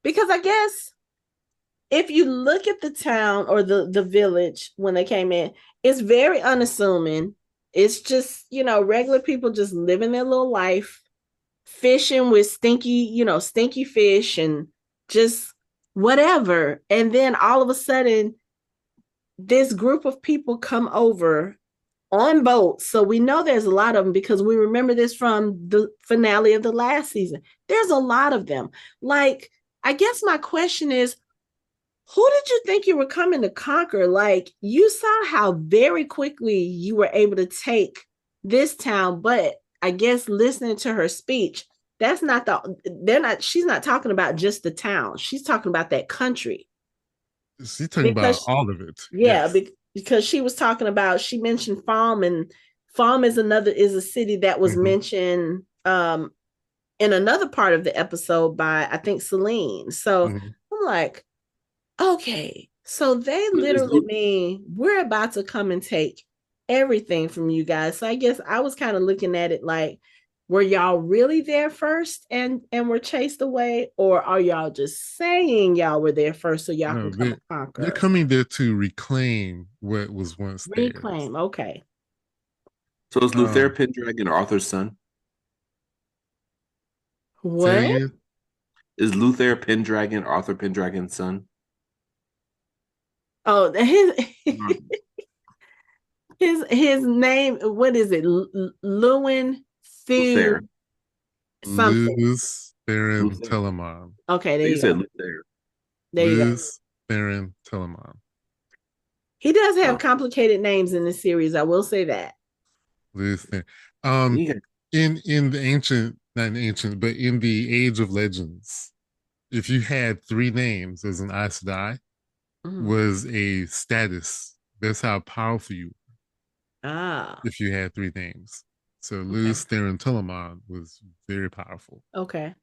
because I guess if you look at the town or the village when they came in, it's very unassuming. It's just, regular people just living their little life, fishing with stinky fish and just whatever. And then all of a sudden, this group of people come over on boats. So we know there's a lot of them because we remember this from the finale of the last season. There's a lot of them. Like, I guess my question is, who did you think you were coming to conquer? Like, you saw how very quickly you were able to take this town, but I guess listening to her speech, she's not talking about just the town. She's talking about that country. She's talking about Because, all of it. yeah, Yes. because she mentioned Farm, and Farm is a city that was Mm-hmm. mentioned in another part of the episode by, I think, Celine. So Mm-hmm. I'm like, okay, so they Is literally mean we're about to come and take everything from you guys. So I guess I was kind of looking at it like, were y'all really there first and were chased away, or are y'all just saying y'all were there first so y'all can No, come and they're conquer? coming there to reclaim what was once theirs. Reclaim. Okay. so is Luther Um, Pendragon Arthur's son? Say that What? again. Is Luther Pendragon Arthur Pendragon's son? Oh, Mm. his name. What is it? Lewin Luther. Thu something. Luz Theron Luther. Telemon. Okay, there They you said go. Luther. There you go. Luz Theron Telemon. He does have Oh, complicated names in the series. I will say that. Luz Theron. Um, yeah. in the ancient, not in ancient, but in the Age of Legends, if you had three names as an Aes Sedai, Mhm. was a status. That's how powerful you Ah, if you had three names. So okay. Luz Theron Telemon was very powerful. Okay.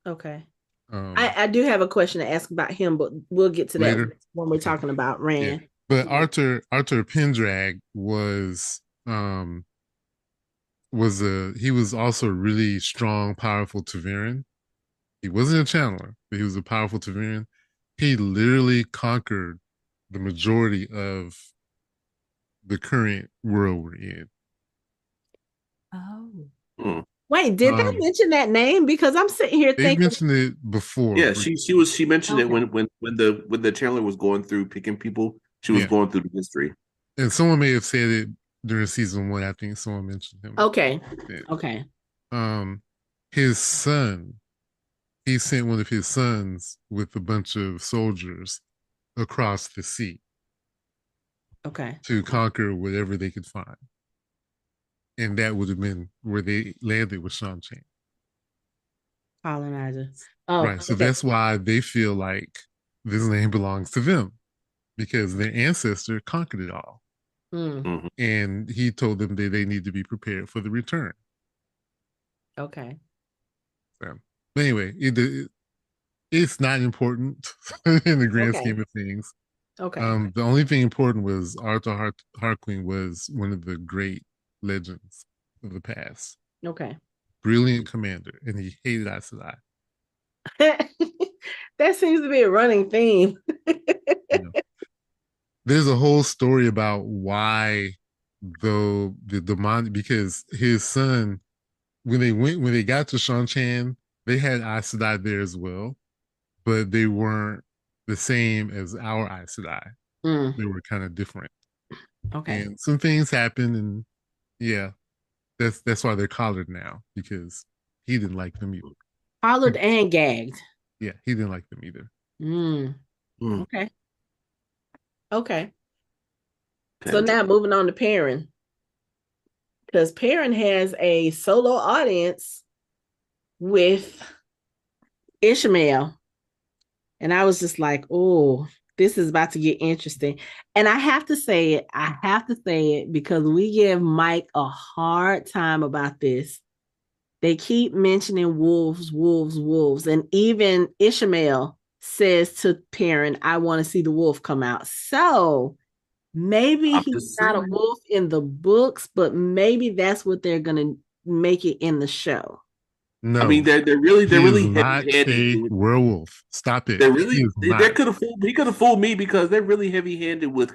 Okay. Um, I do have a question to ask about him, but we'll get to that Later, when we're okay, talking about yeah. Rand. But Arthur Pendrag was a he was also a really strong, powerful Taviran. He wasn't a channeler, but he was a powerful Taviran. He literally conquered the majority of the current world we're in. Oh. Hmm. Wait, did they Um, mention that name? Because I'm sitting here they've thinking, mentioned it before. Yeah, she mentioned it okay, when the Chandler was going through picking people, she was Yeah, going through the history. and someone may have said it during season one. I think someone mentioned him. okay, Yeah. okay, Um, his son, he sent one of his sons with a bunch of soldiers across the sea okay. to conquer whatever they could find. And that would have been where they landed with Seanchan. Colonizer. Oh, Right. So okay. that's why they feel like this land belongs to them because their ancestor conquered it all. Hmm. Mhm. And he told them that they need to be prepared for the return. Okay. So, but anyway, it's not important in the grand Okay. scheme of things. Okay. The only thing important was Arthur Harquin was one of the great legends of the past. Okay. Brilliant commander, and he hated Aes Sedai. That seems to be a running theme. You know, there's a whole story about why, though the demonic, because his son, when they got to Shanchan, they had Aes Sedai there as well, but they weren't the same as our Aes Sedai. Mm, They were kind of different, okay. and some things happened, and yeah, that's why they're collared now because he didn't like them either. Collared and gagged. Yeah, he didn't like them either. Mm, Mm. okay. Okay. So Pendragon. now moving on to Perrin. because Perrin has a solo audience with Ishmael. And I was just like, oh, this is about to get interesting. And I have to say it. I have to say it because we give Mike a hard time about this. They keep mentioning wolves, wolves, wolves. And even Ishmael says to Perrin, I want to see the wolf come out. So maybe I'm he's just not a saying. wolf in the books, but maybe that's what they're going to make it in the show. I mean, No, they're he is really heavy not handed. a werewolf. Stop it. They're He really is they not. could have fooled he could have fooled me because they're really heavy handed with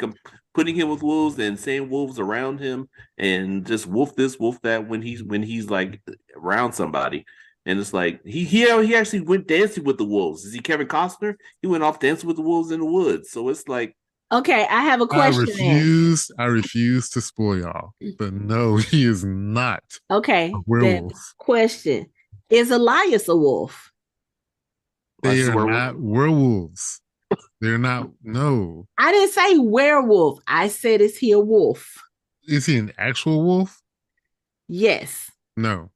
putting him with wolves and saying wolves around him and just wolf this wolf that when he's like around somebody. And it's like he actually went dancing with the wolves. Is he Kevin Costner? He went off dancing with the wolves in the woods. So it's like Okay, I have a I question then. refuse. I refuse to spoil y'all. But no, he is not a Okay, then werewolf. question. Is Elias a wolf? They this is are where not werewolves. They're not. No. I didn't say werewolf. I said, is he a wolf? Is he an actual wolf? Yes. No.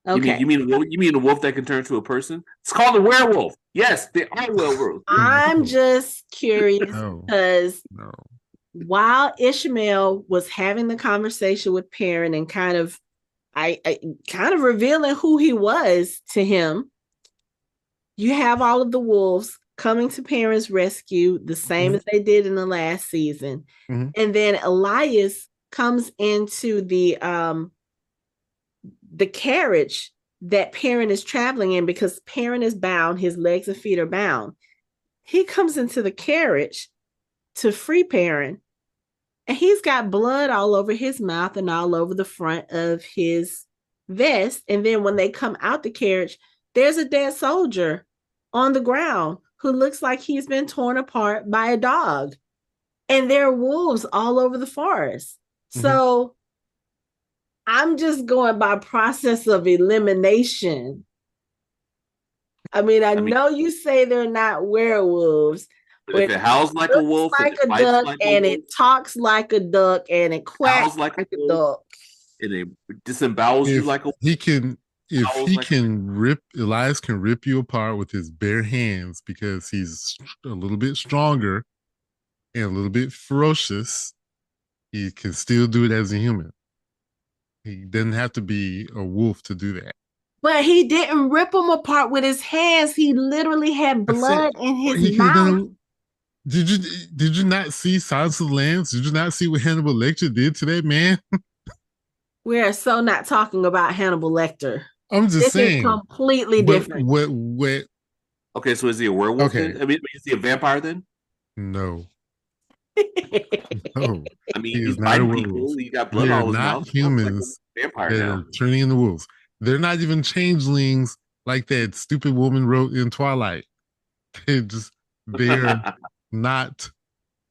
Okay. you mean a wolf that can turn to a person? It's called a werewolf. Yes, they are werewolves. I'm No. just curious No. because No. while Ishmael was having the conversation with Perrin and I kind of revealing who he was to him, you have all of the wolves coming to Perrin's rescue, the same as they did in the last season. Mm-hmm. And then Elias comes into the carriage that Perrin is traveling in because Perrin is bound, his legs and feet are bound. He comes into the carriage to free Perrin, and he's got blood all over his mouth and all over the front of his vest. And then when they come out the carriage, there's a dead soldier on the ground who looks like he's been torn apart by a dog. And there are wolves all over the forest. Mm-hmm. So I'm just going by process of elimination. I mean, I know you say they're not werewolves, but if but it it howls like a looks wolf and like it a fights duck like a and wolf, it talks like a duck and it quacks howls like a like a wolf, duck. and it disembowels you If like a he can, if howls he like a can rip, Elias can rip you apart with his bare hands because he's a little bit stronger and a little bit ferocious. He can still do it as a human. He doesn't have to be a wolf to do that. But he didn't rip them apart with his hands. He literally had I said blood in his he could have mouth. done. Did you not see Silence of the Lambs? Did you not see what Hannibal Lecter did to that man? We are so not talking about Hannibal Lecter. I'm just This is saying. completely What different. what Okay, so is he a werewolf okay. then? I mean, is he a vampire then? No. No. I mean, He is he's not a biting werewolf. people. He got blood They are all over his not mouth. Sounds like humans a vampire that now. are turning into wolves. They're not even changelings like that stupid woman wrote in Twilight. They just they're not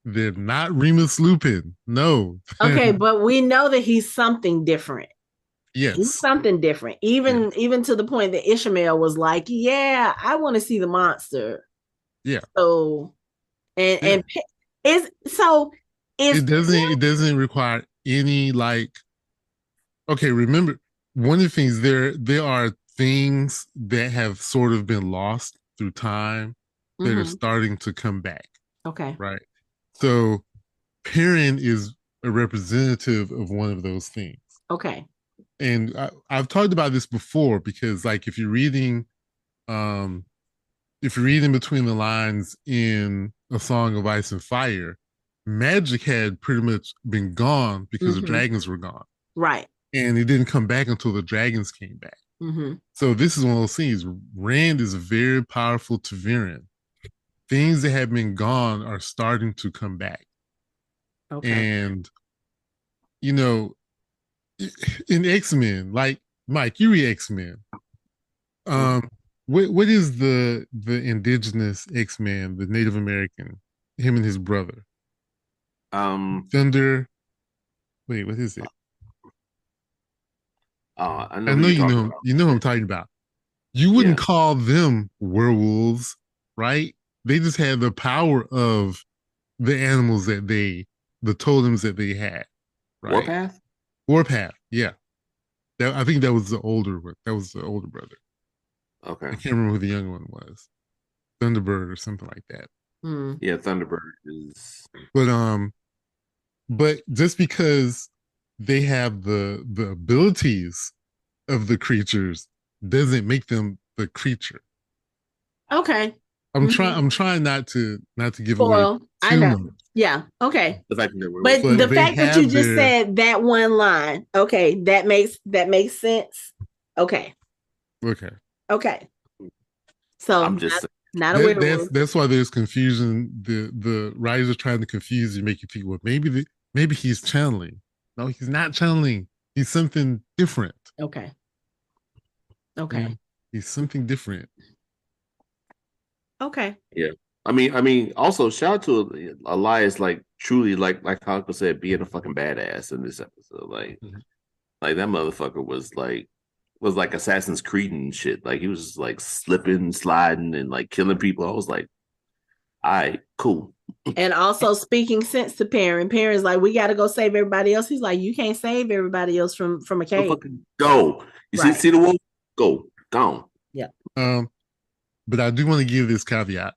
they're not Remus Lupin. No. Okay, but we know that he's something different. He's Yes. something different. Yes. Even to the point that Ishmael was like, "Yeah, I want to see the monster." Yeah. So and Yeah. and is so is It doesn't require any like okay, remember one of the things there are things that have sort of been lost through time that are starting to come back. Okay. Right. So Perrin is a representative of one of those things. Okay. And I've talked about this before because like um if you're reading between the lines in A Song of Ice and Fire, magic had pretty much been gone because the dragons were gone. Right. And it didn't come back until the dragons came back. So this is one of those things. Rand is very powerful Ta'veren. Things that have been gone are starting to come back. Okay. And you know, in X-Men, like Mike, you read X-Men. What is the indigenous X-Man, the Native American, him and his brother? Thunder. Wait, what is it? I know you know him. You know who I'm talking about. You wouldn't call them werewolves, right? They just had the power of the animals that the totems that they had. Right? Warpath? Warpath, yeah. I think that was the older one. That was the older brother. Okay. I can't remember who the young one was. Thunderbird or something like that. Yeah, Thunderbird is. But but just because they have the abilities of the creatures doesn't make them the creature. Okay. I'm trying not to give away Well, I too know. much. Yeah. Okay. The fact that they were But But the they fact that you have just their said that one line, okay, that makes sense. Okay. okay. Okay. So I'm not, just not a That's werewolf. that's why there's confusion. The writers are trying to confuse you, make you think, well, maybe he's channeling. No, he's not channeling. He's something different. Okay. Yeah, Okay. he's something different. Okay. yeah. I mean, also shout out to Elias, like truly, like Hako said, being a fucking badass in this episode. Like that motherfucker was like Assassin's Creed and shit. Like he was like slipping, sliding, and like killing people. I was like, all right, cool. And also speaking sense to Perrin. Perrin's like, we got to go save everybody else. He's like, you can't save everybody else from a cave. Fucking go. You see, Right. see the wolf? Go. Gone. Yeah. But I do want to give this caveat.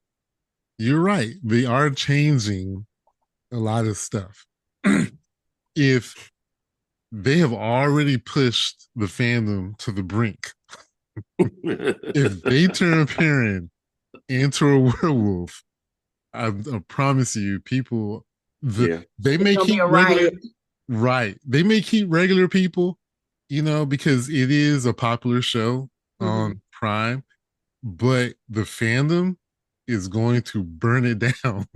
You're right. They are changing a lot of stuff. If they have already pushed the fandom to the brink, if they turn Perrin into a werewolf, I promise you, people, Yeah. they It's may gonna be keep a regular, riot. right? They may keep regular people, because it is a popular show on Prime, but the fandom is going to burn it down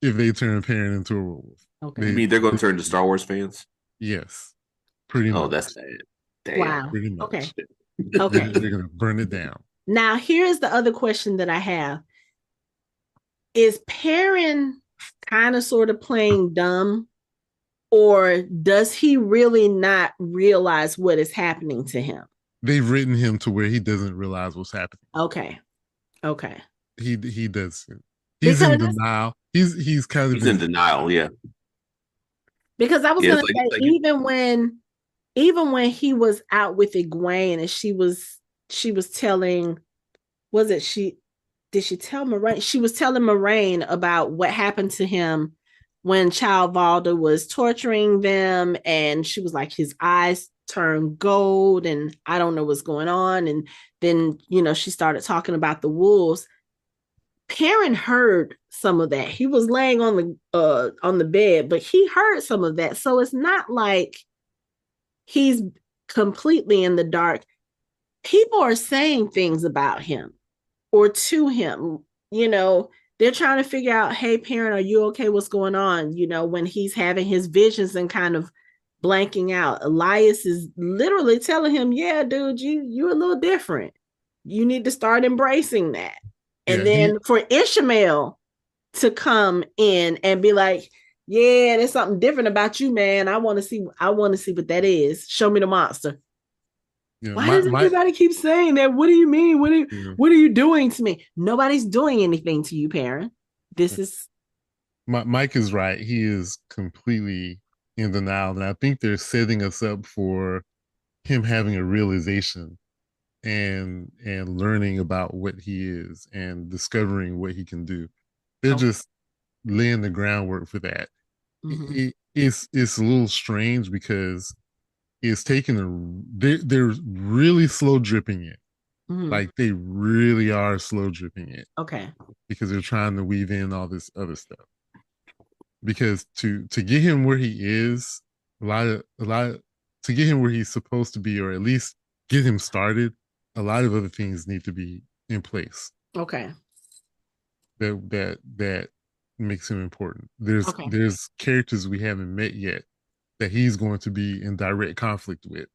if they turn Perrin into a werewolf. Okay. You mean they're going to turn to Star Wars fans? Yes, pretty Oh, much. that's sad. Damn. Wow. Pretty much. Okay. They're, Okay. they're gonna burn it down. Now, here's the other question that I have. Is Perrin kind of sort of playing dumb, or does he really not realize what is happening to him? They've written him to where he doesn't realize what's happening. Okay. Okay. He does. He's in denial. He's kind of He's in denial. Yeah. because I was Yeah, gonna it's say, like even when he was out with Egwene and she was telling, was it did she tell Moraine? She was telling Moraine about what happened to him when Child Valda was torturing them, and she was like, his eyes turned gold, and I don't know what's going on. And then she started talking about the wolves. Perrin heard some of that. He was laying on the bed, but he heard some of that. So it's not like he's completely in the dark. People are saying things about him or to him. They're trying to figure out, hey, Perrin, are you okay? What's going on? When he's having his visions and kind of blanking out. Elias is literally telling him, yeah, dude, you're a little different. You need to start embracing that. And then for Ishmael to come in and be like, yeah, there's something different about you, man. I want to see what that is. Show me the monster. Why does everybody keep saying that? What do you mean? What are you doing to me? Nobody's doing anything to you, Perrin. This is Mike is right. He is completely in denial, and I think they're setting us up for him having a realization and learning about what he is and discovering what he can do. They're just laying the groundwork for that. It's a little strange because it's taking they're really slow dripping it. Like they really are slow dripping it. Okay. Because they're trying to weave in all this other stuff. Because to get him where he is, a lot of to get him where he's supposed to be, or at least get him started, a lot of other things need to be in place. Okay. That makes him important. There's characters we haven't met yet that he's going to be in direct conflict with.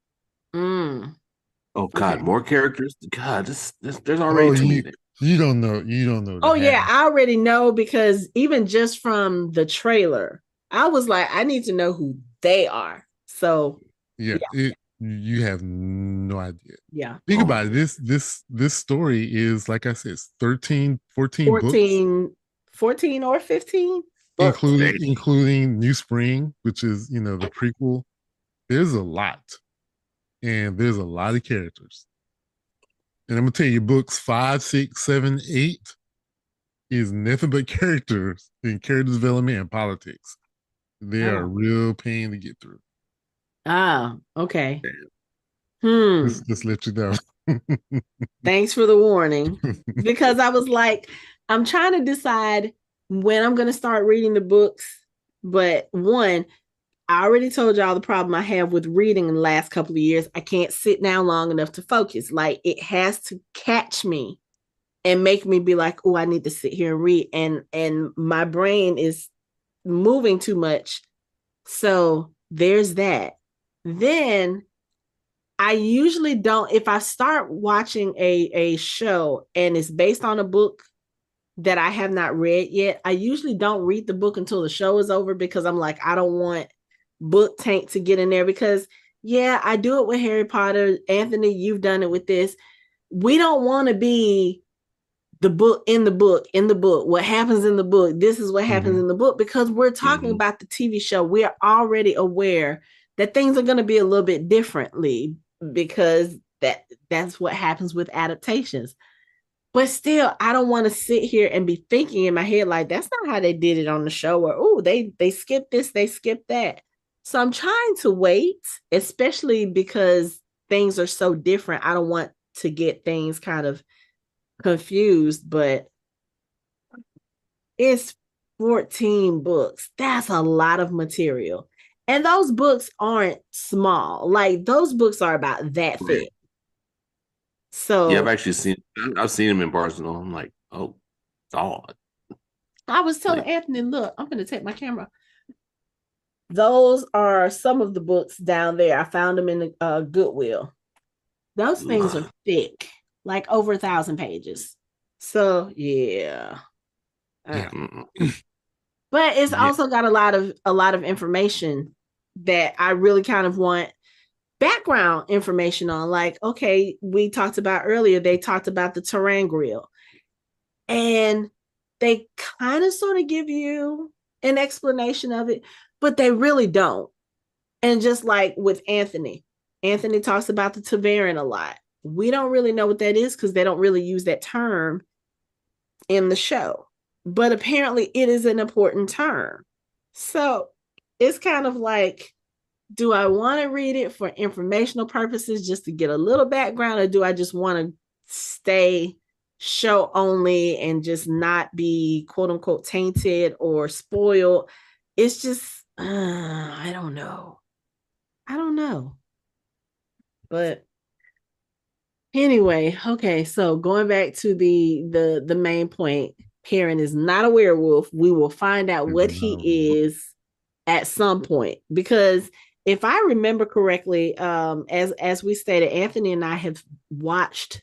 Oh God, more characters. God, there's already too many. You don't know. Oh yeah, I already know, because even just from the trailer, I was like, I need to know who they are. So yeah. You have no idea. Yeah. Think about it. This story is, like I said, 13, 14 books. 14 or 15 books. Including New Spring, which is, the prequel. There's a lot. and there's a lot of characters. And I'm gonna tell you, books 5, 6, 7, 8 is nothing but characters and character development and politics. They are a Oh. real pain to get through. Ah, okay. Just let you know. Thanks for the warning. Because I was like, I'm trying to decide when I'm going to start reading the books. But one, I already told y'all the problem I have with reading in the last couple of years. I can't sit down long enough to focus. Like, it has to catch me and make me be like, oh, I need to sit here and read. And my brain is moving too much. So there's that. Then I usually don't, if I start watching a show and it's based on a book that I have not read yet, I usually don't read the book until the show is over because I'm like, I don't want book taint to get in there because yeah, I do it with Harry Potter. Anthony, you've done it with this. We don't want to be the book in the book in the book. What happens in the book? This is what happens in the book because we're talking about the TV show. We are already aware that things are going to be a little bit differently because that's what happens with adaptations. But still, I don't want to sit here and be thinking in my head like that's not how they did it on the show, or oh, they skipped this, they skipped that. So I'm trying to wait, especially because things are so different. I don't want to get things kind of confused, but it's 14 books. That's a lot of material. And those books aren't small. Like those books are about that thick. So yeah, I've seen him in Barcelona. I'm like, oh God. I was telling Anthony, look, I'm gonna take my camera. Those are some of the books down there. I found them in the Goodwill. Those things are thick, like over 1,000 pages. So yeah. Yeah. But it's also got a lot of information that I really kind of want background information on. Like, okay, we talked about earlier, they talked about the Terangrial. And they kind of sort of give you an explanation of it, but they really don't. And just like with Anthony talks about the Taverin a lot. We don't really know what that is because they don't really use that term in the show. But apparently it is an important term. So it's kind of like, do I want to read it for informational purposes just to get a little background, or do I just want to stay show only and just not be quote unquote tainted or spoiled? It's just, I don't know. But anyway, okay, so going back to the main point, Perrin is not a werewolf. We will find out what he is at some point, because if I remember correctly, as we stated, Anthony and I have watched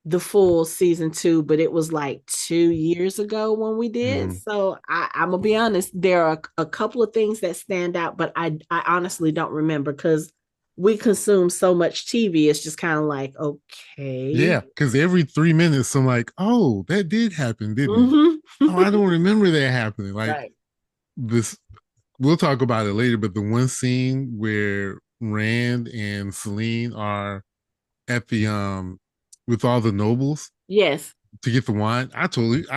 the full season 2, but it was like 2 years ago when we did. So I'm gonna be honest, there are a couple of things that stand out, but I honestly don't remember because we consume so much TV. It's just kind of like, okay. Yeah, because every 3 minutes I'm like, oh, that did happen, didn't it? Oh, I don't remember that happening. Like this, we'll talk about it later, but the one scene where Rand and Celine are at the with all the nobles, yes, to get the wine, I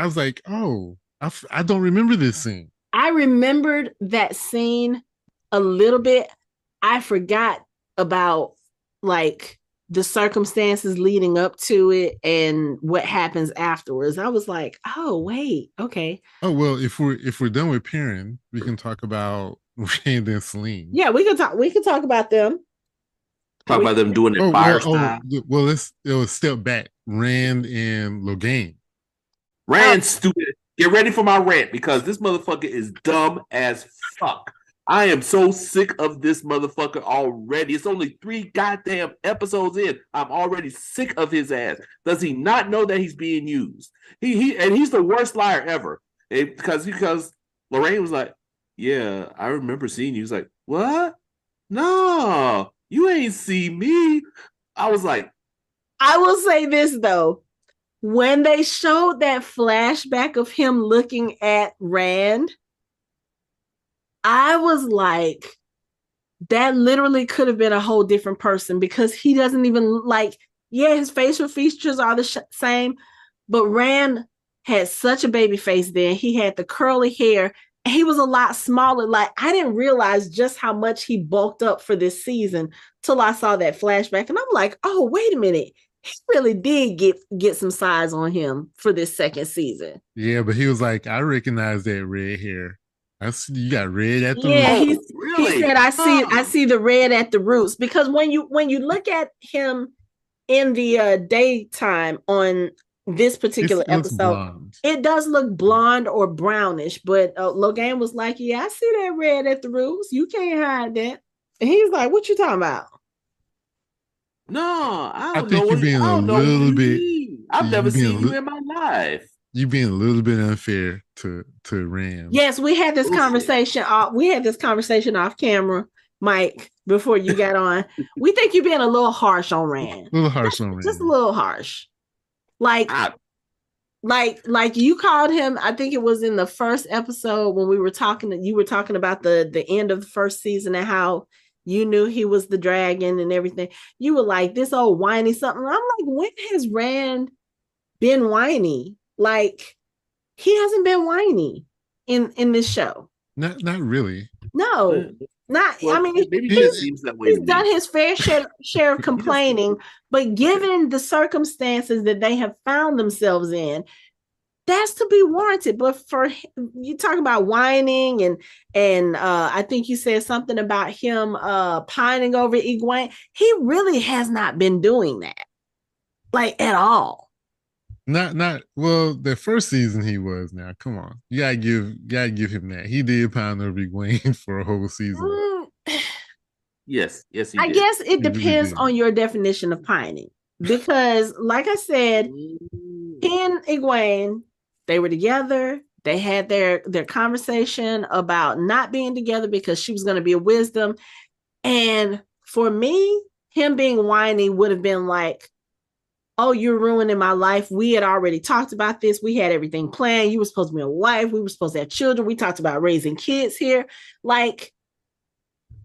was like, oh, I don't remember this scene. I remembered that scene a little bit. I forgot about like the circumstances leading up to it and what happens afterwards. I was like, oh wait, okay. Oh well, if we're done with Perrin, we can talk about Rand and Celine. Yeah, we can talk about them. Talk about them doing it fire style. Well, let's step back. Rand and Logain. Rand, stupid. Get ready for my rant because this motherfucker is dumb as fuck. I am so sick of this motherfucker already. It's only 3 goddamn episodes in. I'm already sick of his ass. Does he not know that he's being used? He's the worst liar ever. Because Lorraine was like, yeah, I remember seeing you. He's like, what? No, you ain't see me. I was like, I will say this though. When they showed that flashback of him looking at Rand, I was like, that literally could have been a whole different person because he doesn't even like, yeah, his facial features are the same, but Rand had such a baby face then. He had the curly hair. And he was a lot smaller. Like, I didn't realize just how much he bulked up for this season till I saw that flashback. And I'm like, oh, wait a minute. He really did get some size on him for this second season. Yeah, but he was like, I recognize that red hair. I see you got red at the Yeah, root. Oh, he really? said I see the red at the roots because when you look at him in the daytime on this particular It looks episode, blonde. it does look blonde or brownish. But Logan was like, "Yeah, I see that red at the roots. You can't hide that." And he's like, "What you talking about?" No, I think you're being I a don't know what little you bit. mean. I've You never seen you being in my life. you being a little bit unfair to Ram. Yes, we had this Bullshit. conversation. We had this conversation off camera, Mike, before you got on. We think you're being a little harsh on Rand. A little harsh on Just a Ram. little harsh. Like I, like you called him, I think it was in the first episode when we were talking, you were talking about the end of the first season and how you knew he was the dragon and everything. You were like, this old whiny something. I'm like, when has Rand been whiny? Like, he hasn't been whiny in this show. Not really. No, not. I well, mean, maybe it He, just seems that way he's to done me. his fair share of He just complaining, but given the circumstances that they have found themselves in, that's to be warranted. But for you talk about whining and I think you said something about him pining over Egwene. He really has not been doing that, like, at all. not well. The first season he was. Now, come on, gotta give him that. He did pound over Egwene for a whole season. Mm, Yes, he I did. guess it He really depends did. on your definition of pining. Because, like I said, he and Egwene, they were together. They had their conversation about not being together because she was going to be a wisdom. And for me, him being whiny would have been like, oh, you're ruining my life. We had already talked about this. We had everything planned. You were supposed to be a wife. We were supposed to have children. We talked about raising kids here. Like,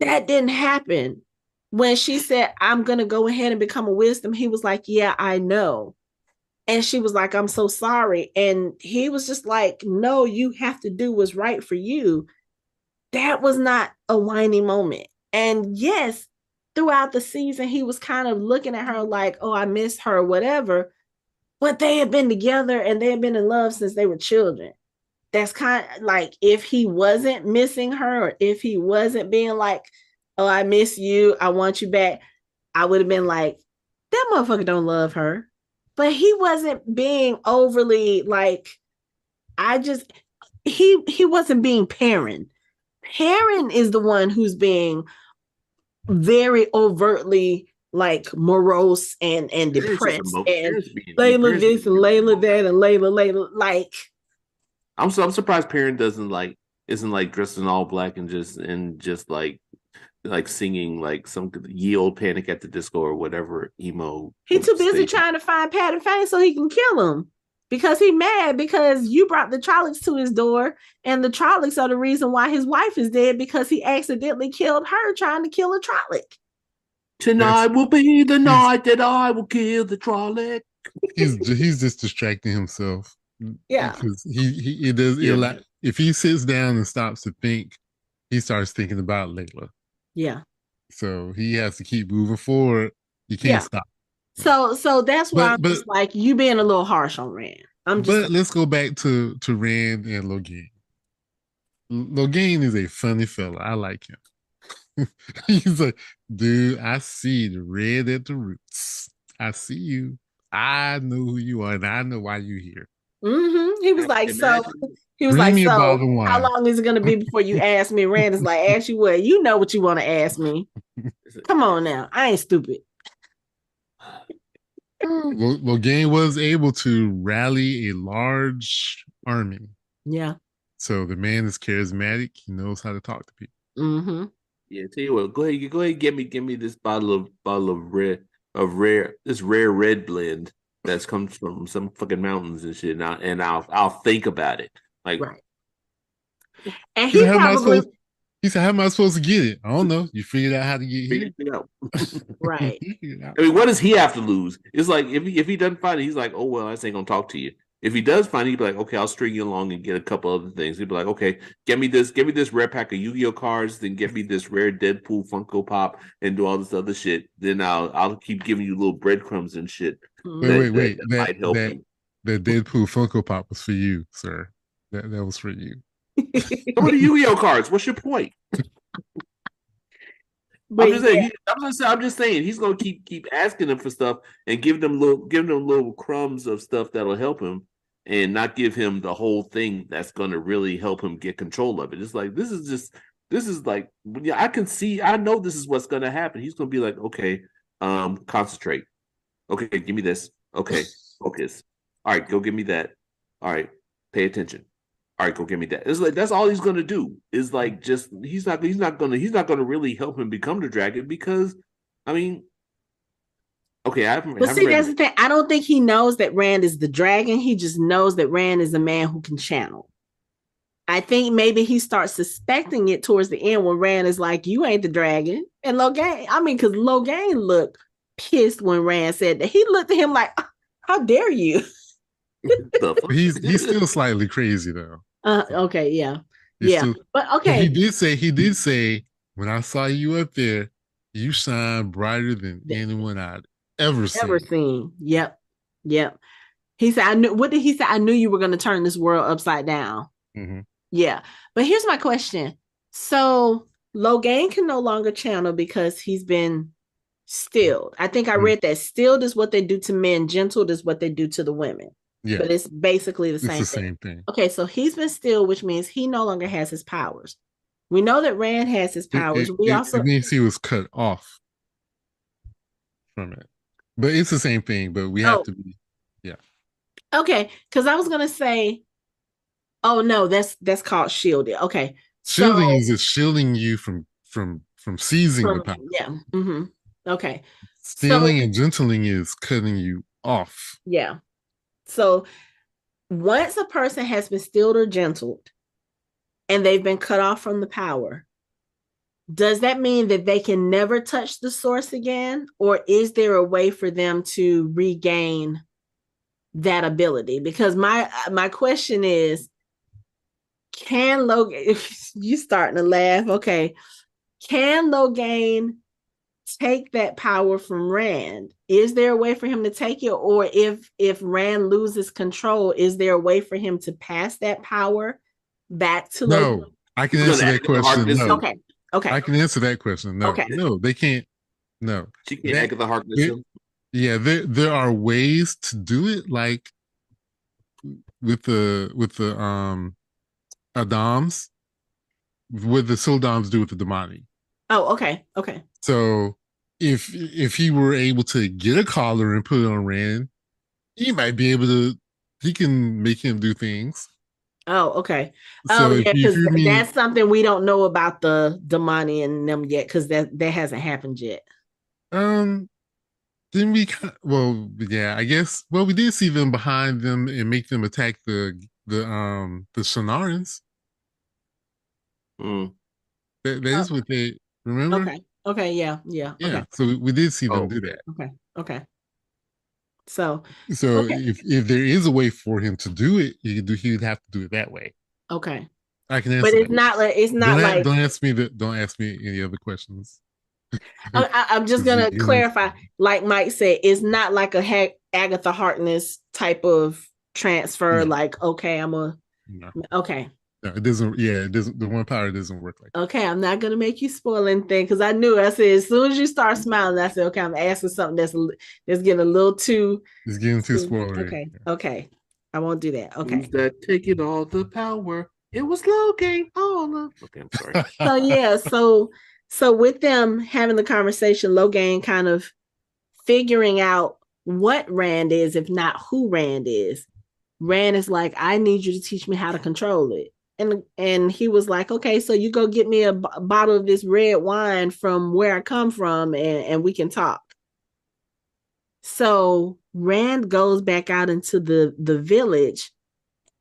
that didn't happen. When she said, I'm going to go ahead and become a wisdom, he was like, yeah, I know. And she was like, I'm so sorry. And he was just like, no, you have to do what's right for you. That was not a whiny moment. And yes, throughout the season, he was kind of looking at her like, oh, I miss her, whatever. But they had been together and they had been in love since they were children. That's kind of like, if he wasn't missing her or if he wasn't being like, oh, I miss you, I want you back, I would have been like, that motherfucker don't love her. But he wasn't being overly like, I just he wasn't being Perrin. Perrin is the one who's being very overtly like morose and Parents just depressed and Layla parents this and Layla that and Layla like. I'm surprised Perrin doesn't like isn't like dressed in all black and just like singing like some ye old Panic at the Disco or whatever emo. He too busy station. trying to find Pat and Fane so he can kill him because he mad because you brought the Trollocs to his door and the Trollocs are the reason why his wife is dead because he accidentally killed her trying to kill a Trolloc. Tonight will be the night that I will kill the Trolloc. He's just distracting himself. Yeah, because he does Yeah. like if he sits down and stops to think, he starts thinking about Layla. yeah, So he has to keep moving forward. You can't yeah. stop. So that's why I'm But just like, you being a little harsh on Rand. I'm just but let's go back to Rand and Logan. Logan is a funny fella. I like him. He's like, dude, I see the red at the roots. I see you. I know who you are, and I know why you're here. He was like, so he was Bring like, me a so bottle of wine. how long is it gonna be before you ask me? Rand is like, ask you what? You know what you want to ask me. Come on now. I ain't stupid. Logan was able to rally a large army. Yeah. So the man is charismatic. He knows how to talk to people. Mm-hmm. Yeah, tell you what, go ahead, give me this bottle of rare this rare red blend that comes from some fucking mountains and shit. And I'll think about it. Like, Right. And he How am I probably supposed? He said, "How am I supposed to get it? I don't know. You figured out how to get Figure here." it out. Right. I mean, what does he have to lose? It's like if he doesn't find it, he's like, oh well, I just ain't gonna talk to you. If he does find it, he'd be like, okay, I'll string you along and get a couple other things. He'd be like, okay, get me this rare pack of Yu-Gi-Oh cards, then get me this rare Deadpool Funko Pop, and do all this other shit. Then I'll keep giving you little breadcrumbs and shit Wait, Mhm. wait, wait. that might help you. That Deadpool Funko Pop was for you, sir. That was for you. Some of the Yu-Gi-Oh cards. What's your point? But yeah, I'm just saying he's gonna keep asking them for stuff and giving them little crumbs of stuff that'll help him and not give him the whole thing that's gonna really help him get control of it. It's like this is like yeah, I know this is what's gonna happen. He's gonna be like, okay, concentrate. Okay, give me this. Okay, focus. All right, go give me that. All right, pay attention. All right, go give me that. It's like that's all he's gonna do. Is like just he's not gonna really help him become the dragon because I mean, okay, but haven't see, read that's the thing. I don't think he knows that Rand is the dragon. He just knows that Rand is a man who can channel. I think maybe he starts suspecting it towards the end when Rand is like, "You ain't the dragon." And Logain, I mean, because Logain looked pissed when Rand said that. He looked at him like, "How dare you?" the fuck. He's still slightly crazy though. Okay, yeah, He's yeah, still, but but okay. he did say when I saw you up there, you shine brighter than anyone I'd ever Ever seen. seen? Yep, yep. He said, "I knew." What did he say? I knew you were going to turn this world upside down. Mm-hmm. Yeah, but here's my question. So Logain can no longer channel because he's been stilled. I think I Mm-hmm. read that stilled is what they do to men, gentled is what they do to the women. Yeah, But it's basically the it's same the thing. same thing. Okay, so he's been stilled, which means he no longer has his powers. We know that Rand has his powers. We It also means he was cut off from it, but it's the same thing. But we have oh to be, yeah. okay, because I was gonna say, oh no, that's called shielded. Okay, Shielding so is just shielding you from seizing the from power. yeah, mm-hmm. Okay, so Stealing and gentling is cutting you off. yeah, so once a person has been stilled or gentled and they've been cut off from the power, does that mean that they can never touch the source again? Or is there a way for them to regain that ability? Because my question is, can Logan you starting to laugh? Okay. Can Logain take that power from Rand? Is there a way for him to take it? Or if Rand loses control, is there a way for him to pass that power back to Logain? No, I can He's answer gonna that act the question. Harkness No, him. Okay. Okay. I can answer that question. No, Okay. no, they can't. No, She can't that act the Harkness there, him. yeah, there are ways to do it, like with the Adams, what the Sildams do with the Damani. Oh, okay. Okay. So if he were able to get a collar and put it on Rand, he might be able to. He can make him do things. Oh, okay. Oh, So yeah, if because you mean that's something we don't know about the Damani and them yet, because that hasn't happened yet. um Then we well, yeah, I guess. Well, we did see them behind them and make them attack the Shanarans. Mm. That is what they remember. Okay. Okay. Yeah. Yeah. Okay. Yeah, so we did see them Oh, do that. Okay. Okay. So, So okay. if there is a way for him to do it, he would have to do it that way. Okay. I can But answer it's that. not like it's not like Don't ask me any other questions. I'm just gonna clarify. Like Mike said, it's not like a Agatha Harkness type of transfer. No, Like, okay, I'm a no, okay. no, it doesn't. Yeah, it doesn't. The one power doesn't work like that. Okay, I'm not gonna make you spoil anything because I knew. I said as soon as you start smiling, I said, okay, I'm asking something that's getting a little too. It's getting too spoilery. Okay, okay, I won't do that. Okay, who's that taking all the power? It was Logan. Okay, I'm sorry. so yeah, so with them having the conversation, Logain kind of figuring out what Rand is, if not who Rand is. Rand is like, I need you to teach me how to control it. And he was like, okay, so you go get me a bottle of this red wine from where I come from, and we can talk. So Rand goes back out into the village,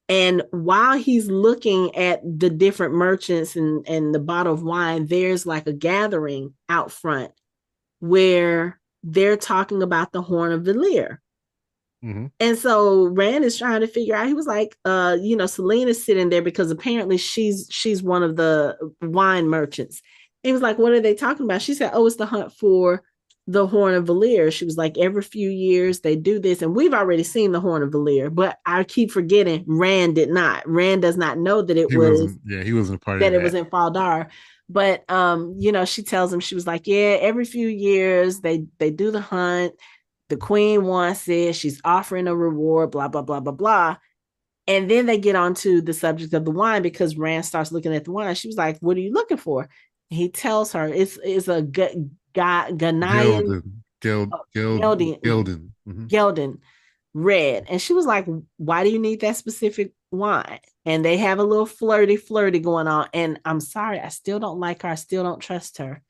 And while he's looking at the different merchants and the bottle of wine, there's like a gathering out front where they're talking about the Horn of Valyr. Mm-hmm. And so Rand is trying to figure out, he was like, Selene is sitting there because apparently she's one of the wine merchants. He was like, what are they talking about? She said, oh, it's the hunt for the Horn of Valyr. She was like, every few years they do this. And we've already seen the Horn of Valyr, but I keep forgetting Rand did not. Rand does not know that He wasn't, yeah, he wasn't a part of it was that. in Faldar. But she tells him, she was like, yeah, every few years they do the hunt. The queen wants it. She's offering a reward, blah, blah, blah, blah, blah. And then they get onto the subject of the wine because Rand starts looking at the wine. She was like, what are you looking for? He tells her it's a Ghanaian, Gelden. Mm-hmm. Gelden red. And she was like, why do you need that specific wine? And they have a little flirty going on. And I'm sorry, I still don't like her. I still don't trust her.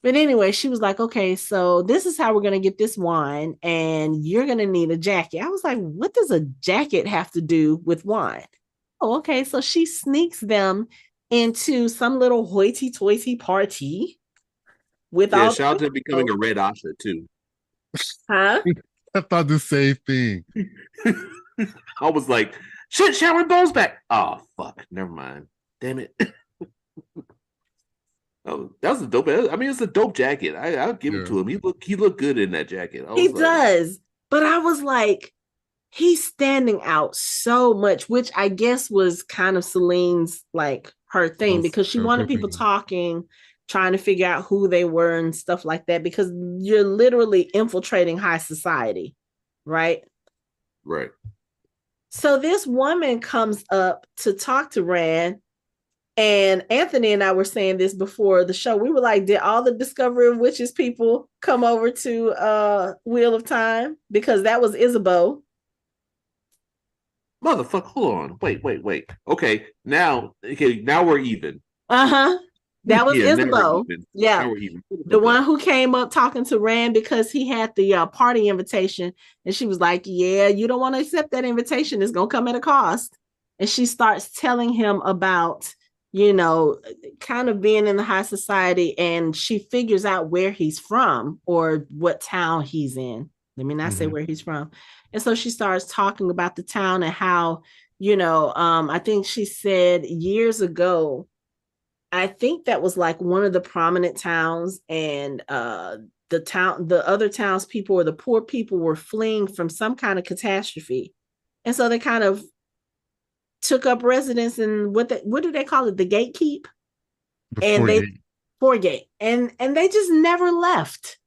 But anyway, she was like, okay, so this is how we're going to get this wine, and you're going to need a jacket. I was like, what does a jacket have to do with wine? Oh, okay. So she sneaks them into some little hoity toity party with Yeah, all shout out the to becoming a red Asha too. huh? I thought the same thing. I was like, shit, Sharon Bone's back. Oh fuck, never mind. Damn it. Oh, that was a dope. I mean, it's a dope jacket. I'll give it to him. He looked good in that jacket. I He was like, does. But I was like, he's standing out so much, which I guess was kind of Celine's like her thing because she wanted people talking, trying to figure out who they were and stuff like that because you're literally infiltrating high society, right? right. So this woman comes up to talk to Rand. And Anthony and I were saying this before the show. We were like, did all the Discovery of Witches people come over to Wheel of Time? Because that was Isabeau. Motherfucker, hold on. Wait. Okay, now we're even. Uh-huh. That was Yeah, Isabeau. Yeah. Now we're even. The one who came up talking to Rand because he had the party invitation. And she was like, yeah, you don't want to accept that invitation. It's going to come at a cost. And she starts telling him about kind of being in the high society, and she figures out where he's from or what town he's in. Let me not say where he's from. And so she starts talking about the town and how, I think she said years ago, I think that was like one of the prominent towns, and the other townspeople or the poor people were fleeing from some kind of catastrophe. And so they kind of took up residence in what do they call it? The gatekeep? Foregate. And they just never left.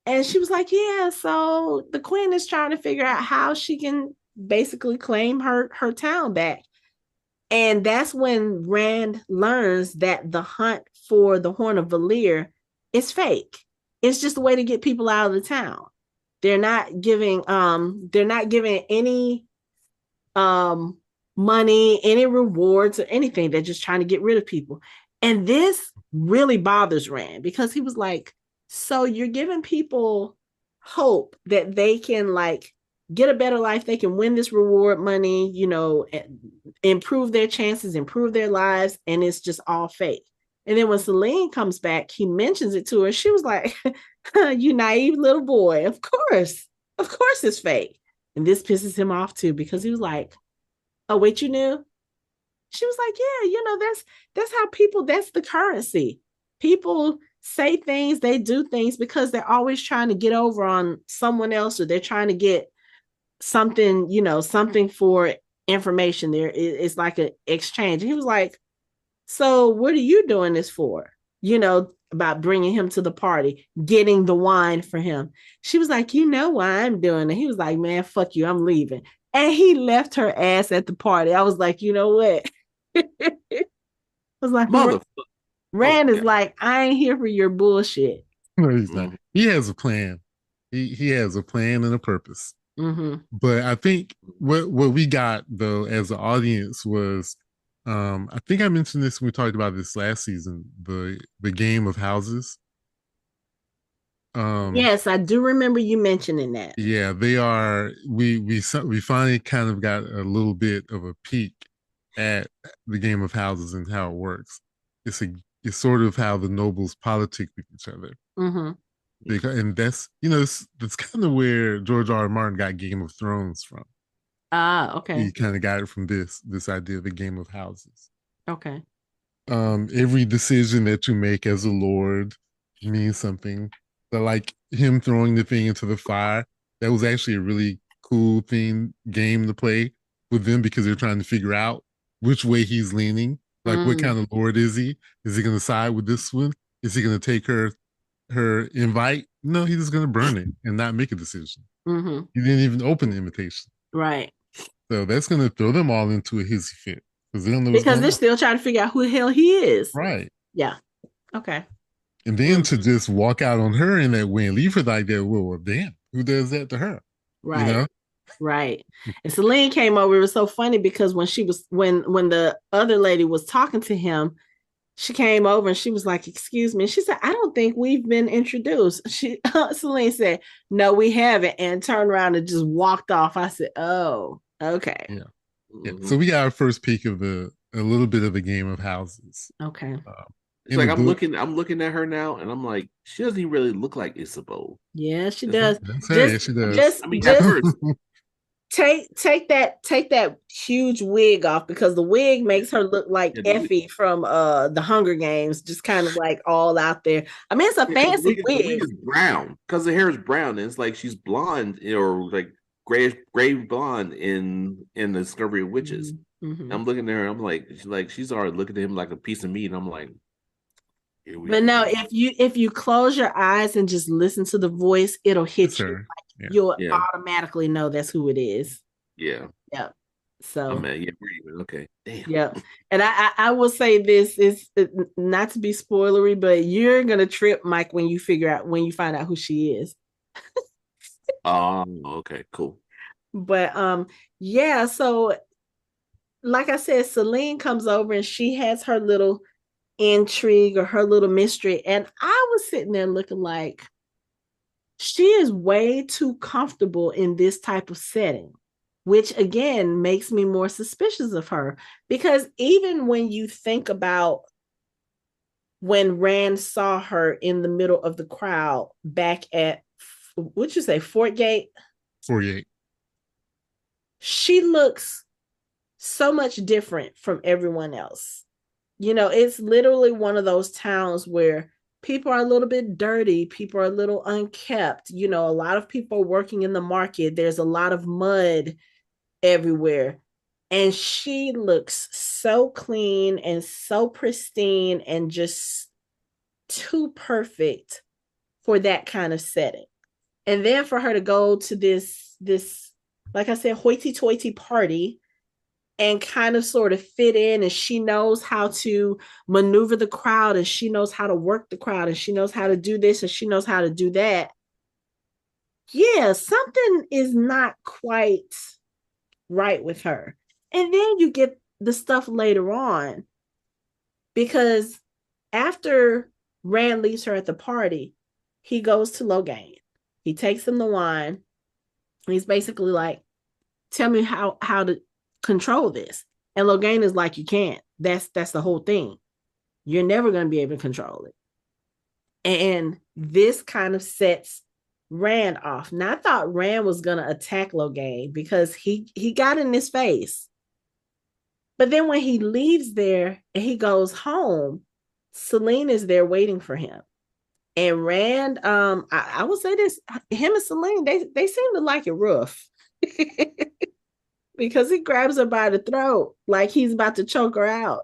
And she was like, yeah, so the queen is trying to figure out how she can basically claim her town back. And that's when Rand learns that the hunt for the Horn of Valyr is fake. It's just a way to get people out of the town. They're not giving any money, any rewards or anything. They're just trying to get rid of people. And this really bothers Rand because he was like, so you're giving people hope that they can like get a better life. They can win this reward money, improve their chances, improve their lives. And it's just all fake. And then when Selene comes back, he mentions it to her. She was like, you naive little boy. Of course it's fake. And this pisses him off too, because he was like, oh, wait, you knew? She was like, yeah, that's how people, that's the currency. People say things, they do things because they're always trying to get over on someone else, or they're trying to get something, something for information. There, it's like an exchange. And he was like, so what are you doing this for? About bringing him to the party, getting the wine for him. She was like, you know why I'm doing it. He was like, man, fuck you, I'm leaving. And he left her ass at the party. I was like, you know what? I was like, motherfucker. Rand is like, I ain't here for your bullshit. No, he's not. He has a plan. He has a plan and a purpose. Mm-hmm. But I think what we got though as an audience was, I think I mentioned this when we talked about this last season, the game of houses. Yes, I do remember you mentioning that. Yeah, they are. We finally kind of got a little bit of a peek at the game of houses and how it works. It's a it's sort of how the nobles politic with each other. Mm-hmm. Because, and that's that's kind of where George R. R. Martin got Game of Thrones from. Ah, He okay. kind of got it from this idea of the game of houses. Okay. Every decision that you make as a lord means something. But like him throwing the thing into the fire, that was actually a really cool game to play with them because they're trying to figure out which way he's leaning. Like, what Mm, kind of lord is he? Is he going to side with this one? Is he going to take her invite? No, he's just going to burn it and not make a decision. mm-hmm. He didn't even open the invitation. Right. So that's going to throw them all into a hissy fit because they don't know what's Because going they're on. still trying to figure out who the hell he is. Right. Yeah. Okay. And then Mm, to just walk out on her in that way and leave her like that, well, damn, who does that to her? You right. know? Right. And Celine came over. It was so funny because when the other lady was talking to him, she came over and she was like, "Excuse me." And she said, "I don't think we've been introduced." Celine said, "No, we haven't," and turned around and just walked off. I said, "Oh, okay." Yeah. Yeah. Mhm. So we got our first peek of a little bit of the game of houses. Okay. It's In the like book, I'm looking at her now, and I'm like, she doesn't even really look like Isabeau. Yeah, she It's not. does. that's right. Just Yeah, she does. just I mean, at just first, take that huge wig off because the wig makes her look like yeah, Effie from the Hunger Games, just kind of like all out there. I mean, it's a because fancy the wig wig. is brown, because the hair is brown, and it's like she's blonde or like gray blonde in the Discovery of Witches. Mm-hmm. I'm looking at her, I'm like she's already looking at him like a piece of meat, and I'm like, here we But no, go. if you close your eyes and just listen to the voice, it'll It's hit you. her. Yeah. You'll Yeah, automatically know that's who it is. yeah. Yeah. Oh So man, yeah, we're even. Okay, damn. yeah. And I will say this is not to be spoilery, but you're gonna trip Mike when you find out who she is. Okay, cool. But yeah, so like I said, Celine comes over and she has her little intrigue or her little mystery. And I was sitting there looking like she is way too comfortable in this type of setting, which again makes me more suspicious of her. Because even when you think about when Rand saw her in the middle of the crowd back at, what'd you say, Fort Gate? 48. She looks so much different from everyone else. It's literally one of those towns where people are a little bit dirty, people are a little unkept. A lot of people are working in the market. There's a lot of mud everywhere. And she looks so clean and so pristine and just too perfect for that kind of setting. And then for her to go to this like I said, hoity-toity party and kind of sort of fit in, and she knows how to maneuver the crowd, and she knows how to work the crowd, and she knows how to do this, and she knows how to do that. Yeah, something is not quite right with her. And then you get the stuff later on because after Rand leaves her at the party, he goes to Logain. He takes him the wine. He's basically like, tell me how to control this. And Logain is like, you can't. That's the whole thing. You're never going to be able to control it. And this kind of sets Rand off. Now I thought Rand was going to attack Logain because he got in his face. But then when he leaves there and he goes home, Celine is there waiting for him. And Rand, I will say this, him and Celine, they seem to like it rough. Because he grabs her by the throat like he's about to choke her out.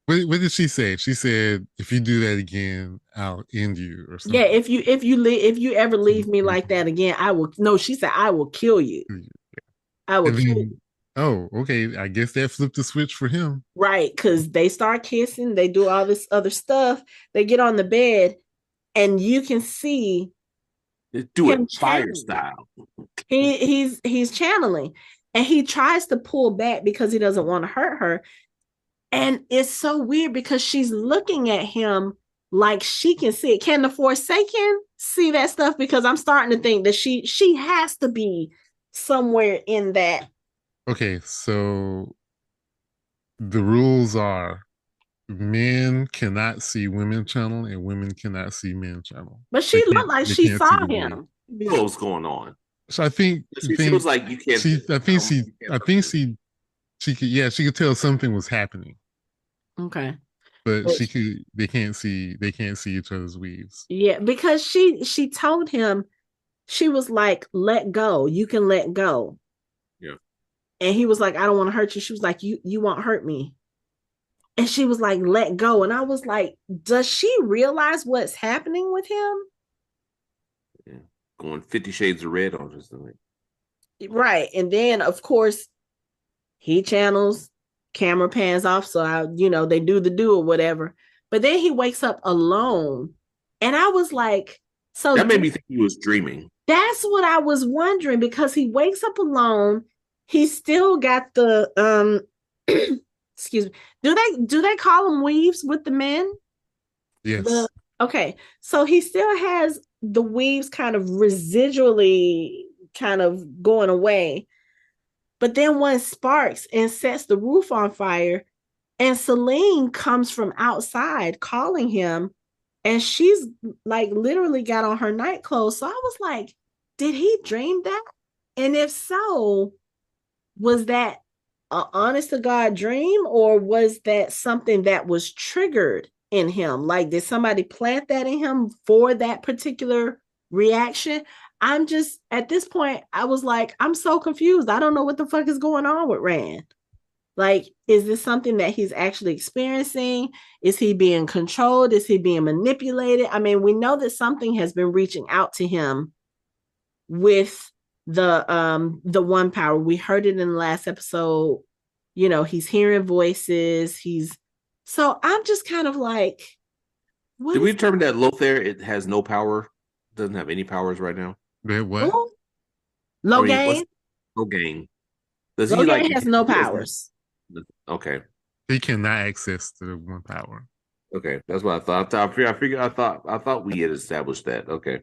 What did she say? She said, "If you do that again, I'll end you," or Yeah, something. if you ever leave me like that again, I will. No, she said, "I will kill you. I will And kill you." then, oh, okay. I guess that flipped the switch for him. Right, because they start kissing, they do all this other stuff. They get on the bed, and you can see Do it him fire channeling. style. He's channeling, and he tries to pull back because he doesn't want to hurt her. And it's so weird because she's looking at him like she can see it. Can the Forsaken see that stuff because I'm starting to think that she has to be somewhere in that. Okay, so the rules are men cannot see women channel and women cannot see men channel. But she looked like They she can't see saw the wave. him. You know what's going on. So I think She was like, you can't. I think she could, yeah, she could tell something was happening, Okay. but But they can't see each other's weaves. yeah, because she told him, she was like, let go. You can let go. Yeah. And he was like, I don't want to hurt you. She was like, you won't hurt me. And she was like, let go. And I was like, does she realize what's happening with him? Yeah. Going 50 Shades of Red on this thing. Right. And then of course he channels, camera pans off. So they do or whatever. But then he wakes up alone. And I was like, so that made me think he was dreaming. That's what I was wondering, because he wakes up alone. He still got the excuse me. Do they call them weaves with the men? Yes. Okay. So he still has the weaves kind of residually kind of going away. But then one sparks and sets the roof on fire. And Celine comes from outside calling him. And she's like literally got on her night clothes. So I was like, did he dream that? And if so, was that an honest to God dream, or was that something that was triggered in him? Like, did somebody plant that in him for that particular reaction? I'm just, at this point, I was like, I'm so confused. I don't know what the fuck is going on with Rand. Like, is this something that he's actually experiencing? Is he being controlled? Is he being manipulated? I mean, we know that something has been reaching out to him with the one power. We heard it in the last episode. He's hearing voices. So I'm just kind of like, did we determine that Lothair, it has no power, doesn't have any powers right now? What? Logain? Logain. Logain has no powers. Okay. He cannot access the one power. Okay, that's what I thought. I thought we had established that. Okay,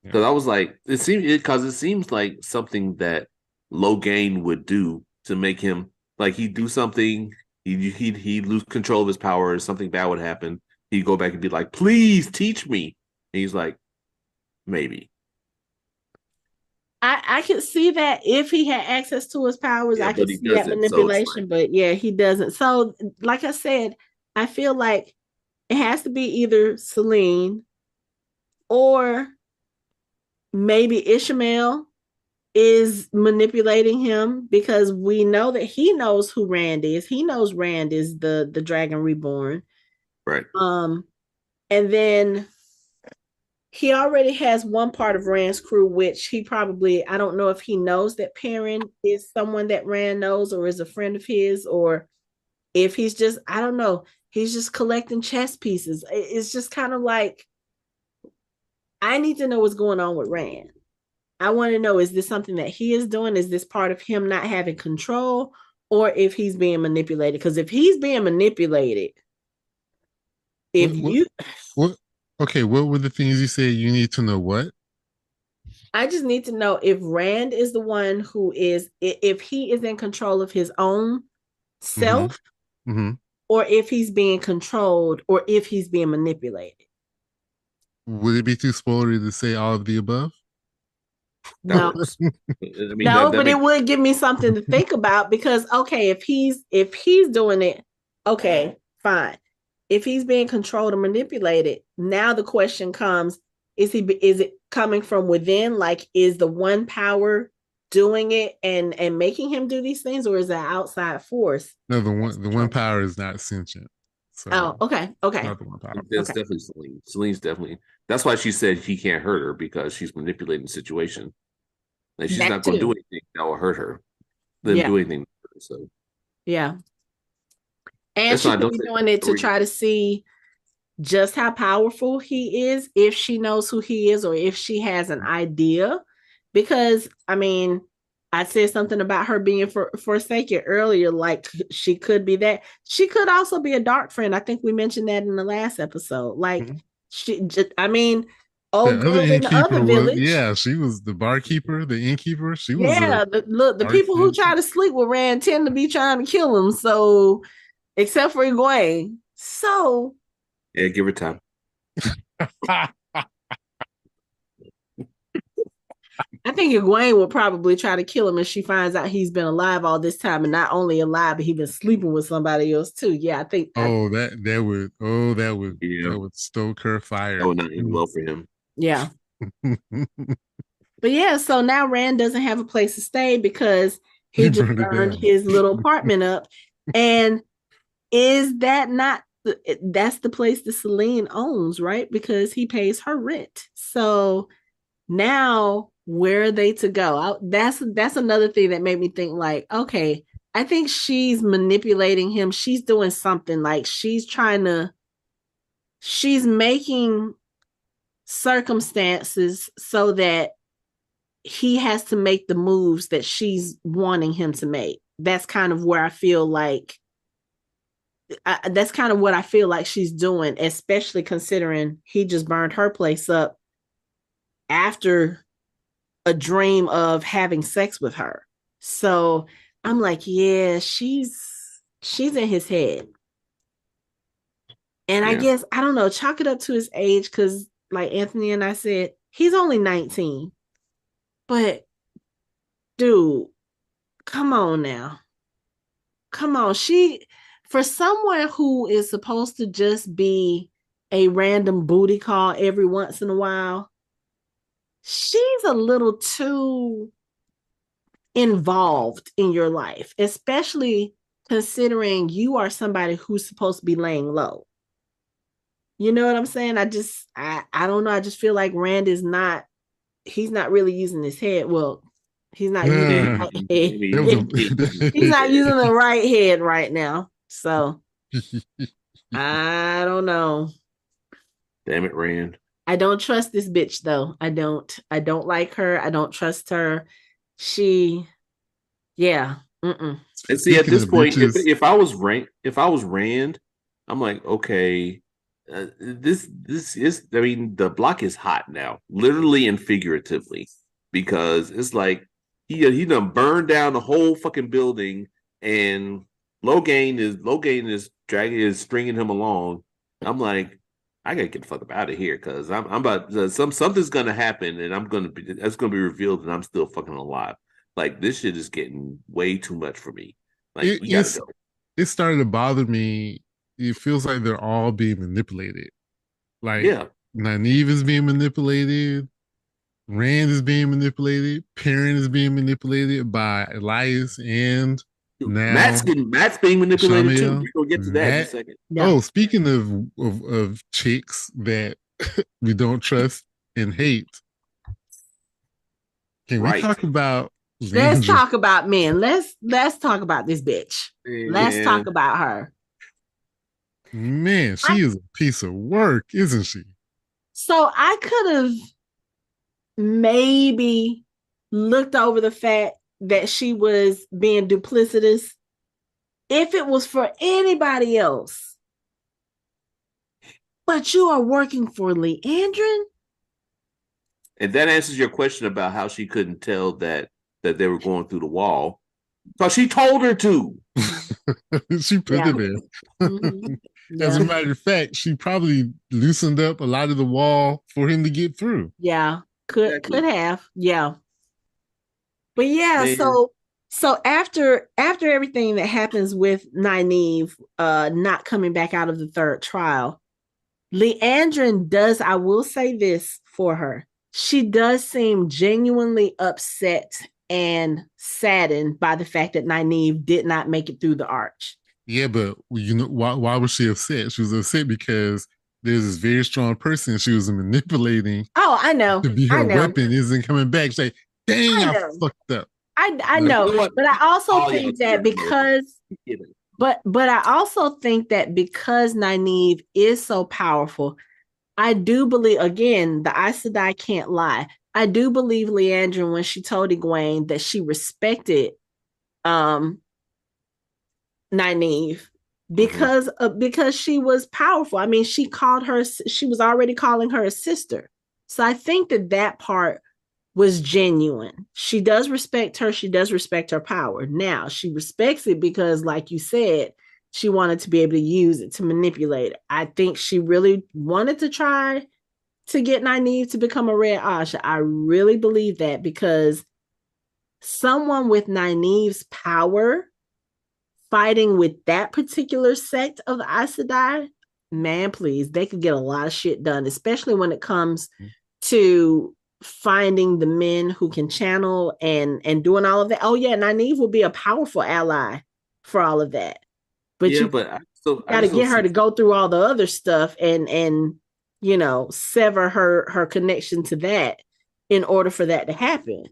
because I was like, it seems like something that Logain would do to make him, like, he'd do something, he'd lose control of his powers, something bad would happen. He'd go back and be like, "Please teach me." And he's like, "Maybe." I could see that if he had access to his powers, I could see that manipulation, but yeah, he doesn't. So, like I said, I feel like it has to be either Celine or maybe Ishmael is manipulating him, because we know that he knows who Rand is. He knows Rand is the Dragon Reborn. Right. And then he already has one part of Rand's crew, which he probably, I don't know if he knows that Perrin is someone that Rand knows or is a friend of his, or if he's just, I don't know, he's just collecting chess pieces. It's just kind of like, I need to know what's going on with Rand. I want to know, is this something that he is doing? Is this part of him not having control, or if he's being manipulated? Because if he's being manipulated, okay, what were the things you said you need to know? What? I just need to know if Rand is the one who is, if he is in control of his own self, or if he's being controlled, or if he's being manipulated. Would it be too spoilery to say all of the above? No, but it would give me something to think about, because okay, if he's doing it, okay, fine. If he's being controlled or manipulated, now the question comes, is it coming from within? Like, is the one power doing it and making him do these things, or is that outside force? No, the one power is not sentient. So, okay. Not the one power. That's definitely Celine. Celine's definitely. That's why she said he can't hurt her, because she's manipulating the situation. Like, she's not going to do anything that will hurt her. Do anything. So yeah. And she could be doing it to try to see just how powerful he is, if she knows who he is, or if she has an idea. Because, I mean, I said something about her being forsaken earlier, like she could be that. She could also be a dark friend. I think we mentioned that in the last episode. Like, The old other girl in the other innkeeper was, village. yeah, she was the barkeeper, the innkeeper. She was a Yeah, the people who bartender. try to sleep with Rand tend to be trying to kill him. So, except for Egwene. So, Yeah, give her time. I think Egwene will probably try to kill him if she finds out he's been alive all this time, and not only alive, but he's been sleeping with somebody else too. Yeah, I think. Yeah, that would stoke her that fire. would not end well for him. Yeah, but yeah. So now Rand doesn't have a place to stay because He he just burned it burned down. his little apartment up. And is that not? That's the place that Selene owns, right? Because he pays her rent. So now where are they to go? That's another thing that made me think like, okay, I think she's manipulating him. She's doing something like she's making circumstances so that he has to make the moves that she's wanting him to make. That's kind of where I feel like that's kind of what I feel like she's doing, especially considering he just burned her place up after a dream of having sex with her. So I'm like, yeah, she's in his head. And I Yeah, guess I don't know, chalk it up to his age because like Anthony and I said, he's only 19. But dude, come on now. Come on. She for someone who is supposed to just be a random booty call every once in a while, she's a little too involved in your life, especially considering you are somebody who's supposed to be laying low. You know what I'm saying? I don't know. I just feel like Rand is not he's not really using his head. Well, he's not using the Ah, right head. that was He's a not using the right head right now. So I don't know. damn it, Rand. I don't trust this bitch though. I don't like her. I don't trust her. She yeah. Mm-mm. And see, at Speaking this of point, bitches, if I was Rand, I'm like, okay, this is. I mean, the block is hot now, literally and figuratively, because it's like he done burned down the whole fucking building, and Logain is dragging is stringing him along. I'm like, I gotta get the fuck up out of here because I'm about something's gonna happen, and that's gonna be revealed, and I'm still fucking alive. Like this shit is getting way too much for me. Like it, we gotta it's go. it started to bother me. It feels like they're all being manipulated. Like Yeah. Nynaeve is being manipulated. Rand is being manipulated. Perrin is being manipulated by Elias and now Matt's being manipulated too. Shamiel. We're gonna get to that in a Matt. second. Yeah. Oh, speaking of chicks that we don't trust and hate, can we Right. talk about Let's Liandrin? talk about men. Let's talk about this bitch. Let's talk And about her. Man, I, she is a piece of work, isn't she? so I could have maybe looked over the fact that she was being duplicitous if it was for anybody else. But you are working for Liandrin? that answers your question about how she couldn't tell that they were going through the wall. Because she told her to. She put Yeah. it there. Mm-hmm. As a Yeah. matter of fact, she probably loosened up a lot of the wall for him to get through. Yeah. Could Exactly. have. Yeah. But yeah, Man. so after everything that happens with Nynaeve not coming back out of the third trial, Liandrin does, I will say this for her. She does seem genuinely upset and saddened by the fact that Nynaeve did not make it through the arch. Yeah, but you know why was she upset? She was upset because there's this very strong person she was manipulating Oh, I know. to be I her know. weapon isn't coming back. She's like, dang, I I know. fucked up. I Like, know. You know what? But I also All y'all think that kidding, man. because Kidding. but I also think that because Nynaeve is so powerful, I do believe, again, the Aes Sedai can't lie. I do believe Liandrin when she told Egwene that she respected um Nynaeve because she was powerful. I mean, she was already calling her a sister. So I think that part was genuine. She does respect her. She does respect her power. Now, she respects it because, like you said, she wanted to be able to use it to manipulate it. I think she really wanted to try to get Nynaeve to become a Red Asha. I really believe that because someone with Nynaeve's power fighting with that particular sect of the Aes Sedai, man, please, they could get a lot of shit done, especially when it comes to finding the men who can channel and doing all of that. Oh yeah, Nynaeve will be a powerful ally for all of that. But Yeah, you but I got to just don't get her see. to go through all the other stuff and sever her connection to that in order for that to happen.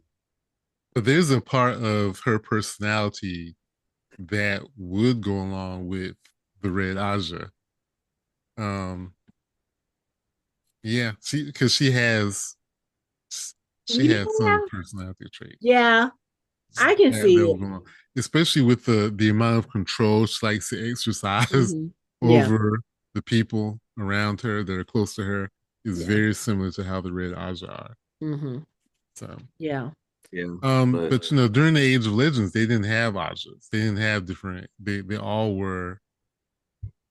But there's a part of her personality that would go along with the Red Aja. Um, yeah, she has some Yeah, personality traits yeah, I can that see will it. go on, especially with the amount of control she likes to exercise Mm-hmm. Yeah, over the people around her that are close to her is yeah. very similar to how the Red Aja are. Mm-hmm. So, Yeah. Yeah, but during the Age of Legends, they didn't have Ajas. They didn't have different. They all were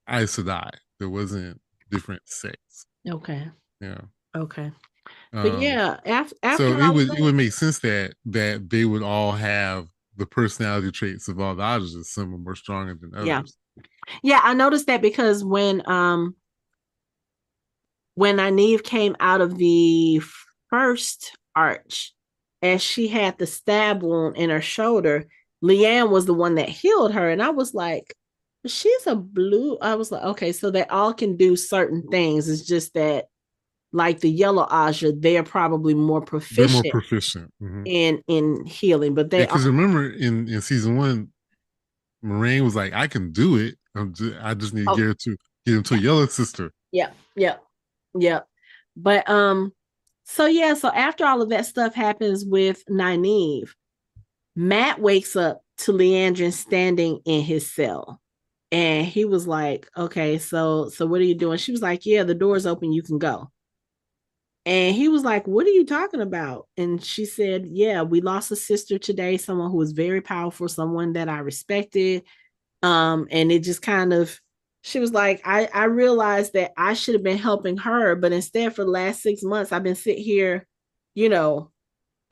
Aes Sedai. There wasn't different sects. Okay. Yeah. Okay. But Um, yeah, so after it all of would that, it would make sense that they would all have the personality traits of all the Ajas. Some are more stronger than yeah. others. Yeah, I noticed that because when Nynaeve came out of the first arch and she had the stab wound in her shoulder, Leanne was the one that healed her. And I was like, she's a blue. I was like, okay, so they all can do certain things. It's just that, like the yellow Aja, they are probably more They're more proficient proficient. Mm-hmm. in healing, but Yeah, they because all remember in season one, Moraine was like, "I can do it. I just need to oh get him to a yellow sister." yeah, yeah, yeah. But so yeah, so after all of that stuff happens with Nynaeve, Matt wakes up to Liandrin standing in his cell. And he was like, okay, so what are you doing? She was like, yeah, the door's open, you can go. And he was like, what are you talking about? And she said, yeah, we lost a sister today, someone who was very powerful, someone that I respected. And it just kind of, she was like, I realized that I should have been helping her, but instead for the last 6 months, I've been sitting here, you know,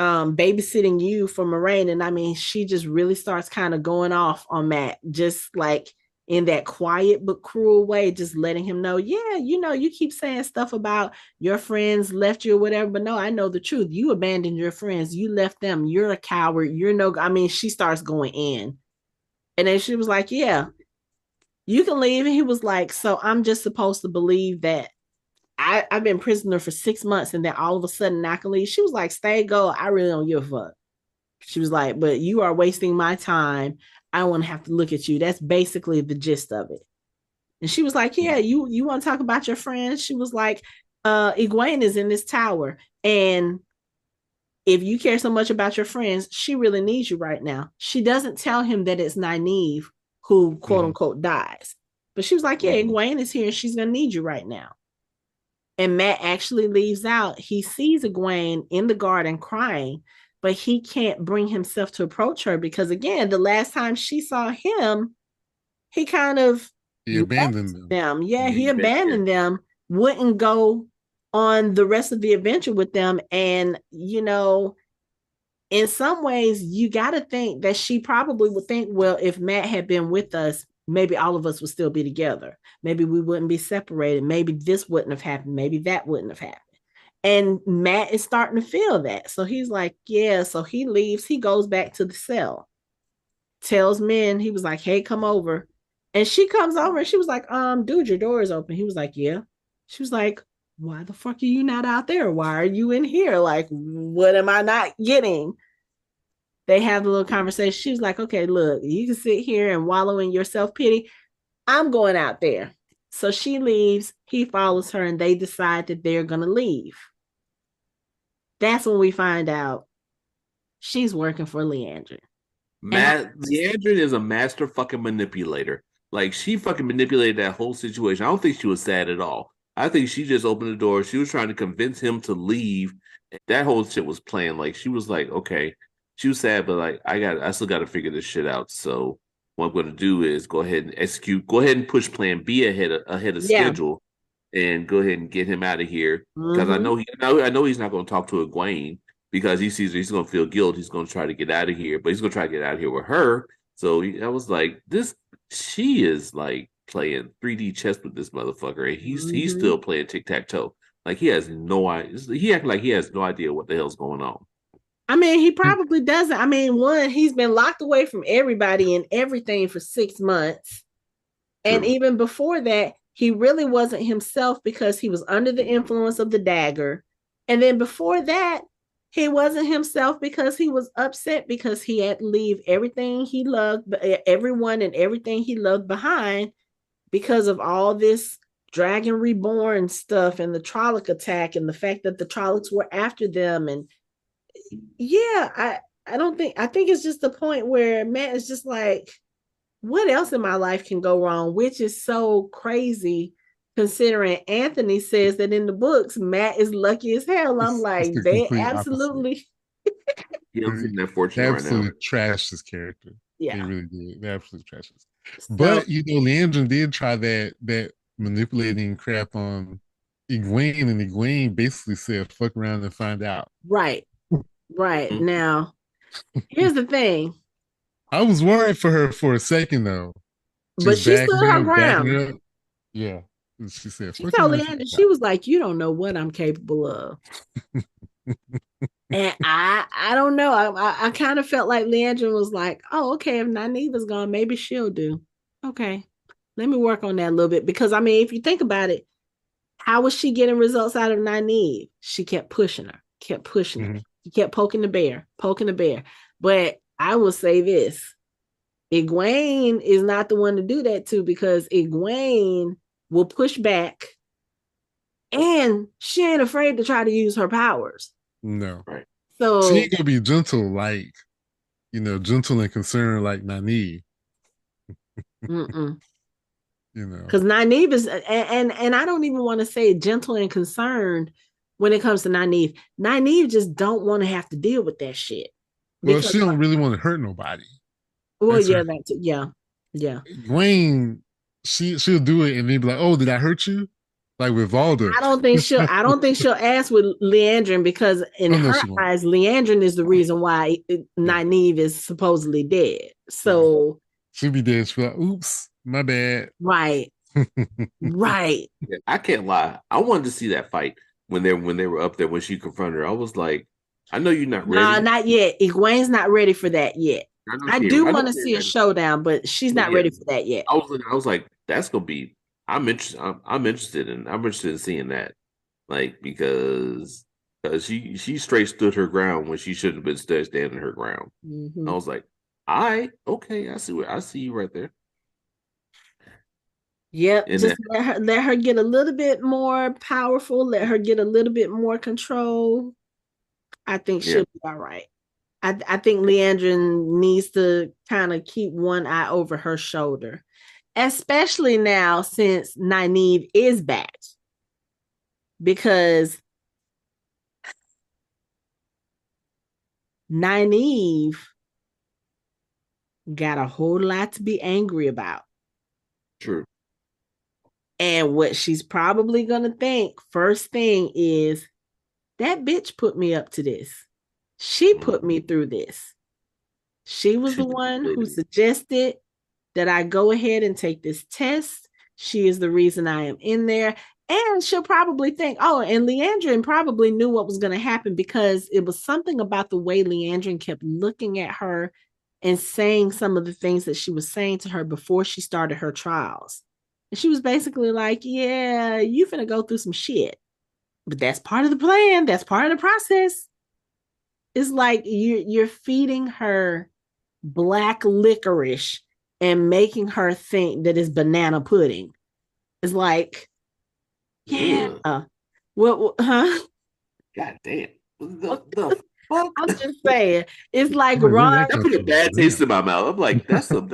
babysitting you for Moraine. And I mean, she just really starts kind of going off on Matt, just like in that quiet but cruel way, just letting him know, yeah, you keep saying stuff about your friends left you or whatever, but no, I know the truth. You abandoned your friends, you left them, you're a coward, you're no, I mean, she starts going in. And then she was like, yeah, you can leave. And he was like, so I'm just supposed to believe that I've been prisoner for 6 months and then all of a sudden I can leave. She was like, stay, go. I really don't give a fuck. She was like, but you are wasting my time. I don't want to have to look at you. That's basically the gist of it. And she was like, yeah, you want to talk about your friends? She was like, Egwene is in this tower. And if you care so much about your friends, she really needs you right now. She doesn't tell him that it's Nynaeve who quote Mm-hmm. unquote dies. But she was like, yeah, Egwene is here and she's gonna need you right now. And Matt actually leaves out. He sees Egwene in the garden crying, but he can't bring himself to approach her because, again, the last time she saw him, he kind of He left abandoned them. them. Yeah, he yeah, abandoned them, wouldn't go on the rest of the adventure with them. And, in some ways, you got to think that she probably would think, well, if Matt had been with us, maybe all of us would still be together. Maybe we wouldn't be separated. Maybe this wouldn't have happened. Maybe that wouldn't have happened. And Matt is starting to feel that. So he's like, yeah. So he leaves. He goes back to the cell, tells men, he was like, hey, come over. And she comes over and she was like, dude, your door is open. He was like, yeah. She was like, why the fuck are you not out there? Why are you in here? Like, what am I not getting? They have a little conversation. She was like, okay, look, you can sit here and wallow in your self pity. I'm going out there. So she leaves. He follows her and they decide that they're going to leave. That's when we find out she's working for Liandrin. And Liandrin is a master fucking manipulator. Like she fucking manipulated that whole situation. I don't think she was sad at all. I think she just opened the door. She was trying to convince him to leave. That whole shit was playing. Like she was like, okay, she was sad, but like I still got to figure this shit out. So what I'm going to do is go ahead and execute. Go ahead and push Plan B ahead of Yeah. schedule, and go ahead and get him out of here. Because Mm-hmm. I know he's not going to talk to Egwene because he sees he's going to feel guilt. He's going to try to get out of here, but he's going to try to get out of here with her. So I was like, this. She is like playing 3D chess with this motherfucker, and he's Mm-hmm. still playing tic tac toe. Like he has no idea. He acting like he has no idea what the hell's going on. I mean, he probably doesn't. I mean, one, he's been locked away from everybody and everything for 6 months. And True. even before that, he really wasn't himself because he was under the influence of the dagger. And then before that, he wasn't himself because he was upset because he had to leave everything he loved, everyone and everything he loved behind because of all this Dragon Reborn stuff and the Trolloc attack and the fact that the Trollocs were after them. And yeah, I don't think, I think it's just the point where Matt is just like, what else in my life can go wrong? Which is so crazy considering Anthony says that in the books, Matt is lucky as hell. I'm It's like, the they complete opposite. absolutely, Yeah, I'm feeling that They fortunate right now. absolutely trashed his character. They yeah. really did. They absolutely trashed his. So, But Leandrin did try that manipulating crap on Egwene, and Egwene basically said, "Fuck around and find out." right, right. Mhm. Now, here's the thing, I was worried for her for a second though. but She's she stood her backing ground. her up. Yeah, she said, She "Fuck told around and find Leandra, she out." was like, you don't know what I'm capable of. And I don't know. I kind of felt like Leandra was like, oh, okay, if Nynaeve is gone, maybe she'll do. Okay. Let me work on that a little bit. Because I mean, if you think about it, how was she getting results out of Nynaeve? She kept pushing her, kept pushing her. Mm-hmm. She kept poking the bear, poking the bear. But I will say this. Egwene is not the one to do that to because Egwene will push back and she ain't afraid to try to use her powers. No, Right. she So ain't gonna be gentle like gentle and concerned like Nynaeve. mm-mm. You know, Because Nynaeve is, and I don't even want to say gentle and concerned when it comes to Nynaeve. Nynaeve just don't want to have to deal with that shit well, because, she don't really want to hurt nobody. well, That's yeah, her. yeah, yeah. Wayne, she'll do it and then be like, "Oh, did I hurt you?" Like with Valda. I don't think she'll ask with Liandrin because in Oh no, her she won't. eyes, Liandrin is the reason why Yeah, Nynaeve is supposedly dead. yeah. So, She'll be dead. She'll be like, "Oops, my bad." right, right. Yeah, I can't lie. I wanted to see that fight when they were up there when she confronted her. I was like, I know you're not Nah, ready. not yet. Egwene's not ready for that yet. I do I know want to they're see a ready. showdown, but she's But not yeah, ready for that yet. I was like, that's gonna be. I'm interested in seeing that. Like because she straight stood her ground when she shouldn't have been standing her ground. I Mm-hmm. was like, okay, I see you right there. Yep, And just that let her get a little bit more powerful, let her get a little bit more control. I think yeah, she'll be all right. I think Leandrin needs to kind of keep one eye over her shoulder, especially now since Nynaeve is back. Because Nynaeve got a whole lot to be angry about. true. And what she's probably going to think first thing is that bitch put me up to this. She put Mhm. me through this. She was the She one who manipulated me. suggested that I go ahead and take this test. She is the reason I am in there. And she'll probably think, oh, and Leandrin probably knew what was going to happen because it was something about the way Leandrin kept looking at her and saying some of the things that she was saying to her before she started her trials. And she was basically like, yeah, you finna go through some shit. But that's part of the plan. That's part of the process. It's like you're feeding her black licorice and making her think that it's banana pudding. It's like, yeah. Ugh, What, huh? God damn. What, The I'm just saying, it's like Where Ron. that That come put a from? bad taste Damn. in my mouth. I'm like, that's some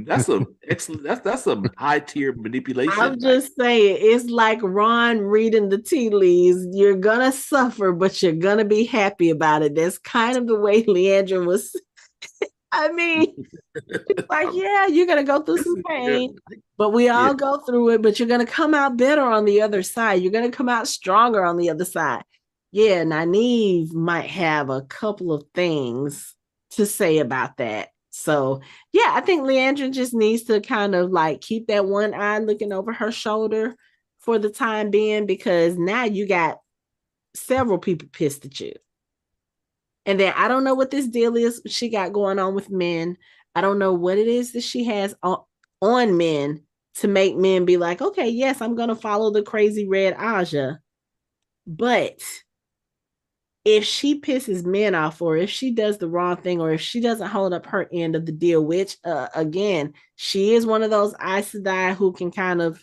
excellent that's some high tier manipulation. I'm Like, just saying, it's like Ron reading the tea leaves. You're gonna suffer, but you're gonna be happy about it. That's kind of the way Leandrin was. I mean, like, yeah, you're gonna go through some yeah, pain, but we yeah, all go through it. But you're gonna come out better on the other side. You're gonna come out stronger on the other side. Yeah, Nynaeve might have a couple of things to say about that. So yeah, I think Leandra just needs to kind of like keep that one eye looking over her shoulder for the time being, because now you got several people pissed at you. And then I don't know what this deal is she got going on with men. I don't know what it is that she has on men to make men be like, okay, yes, I'm going to follow the crazy red Aja. But if she pisses men off, or if she does the wrong thing, or if she doesn't hold up her end of the deal, which again, she is one of those Aes Sedai who can kind of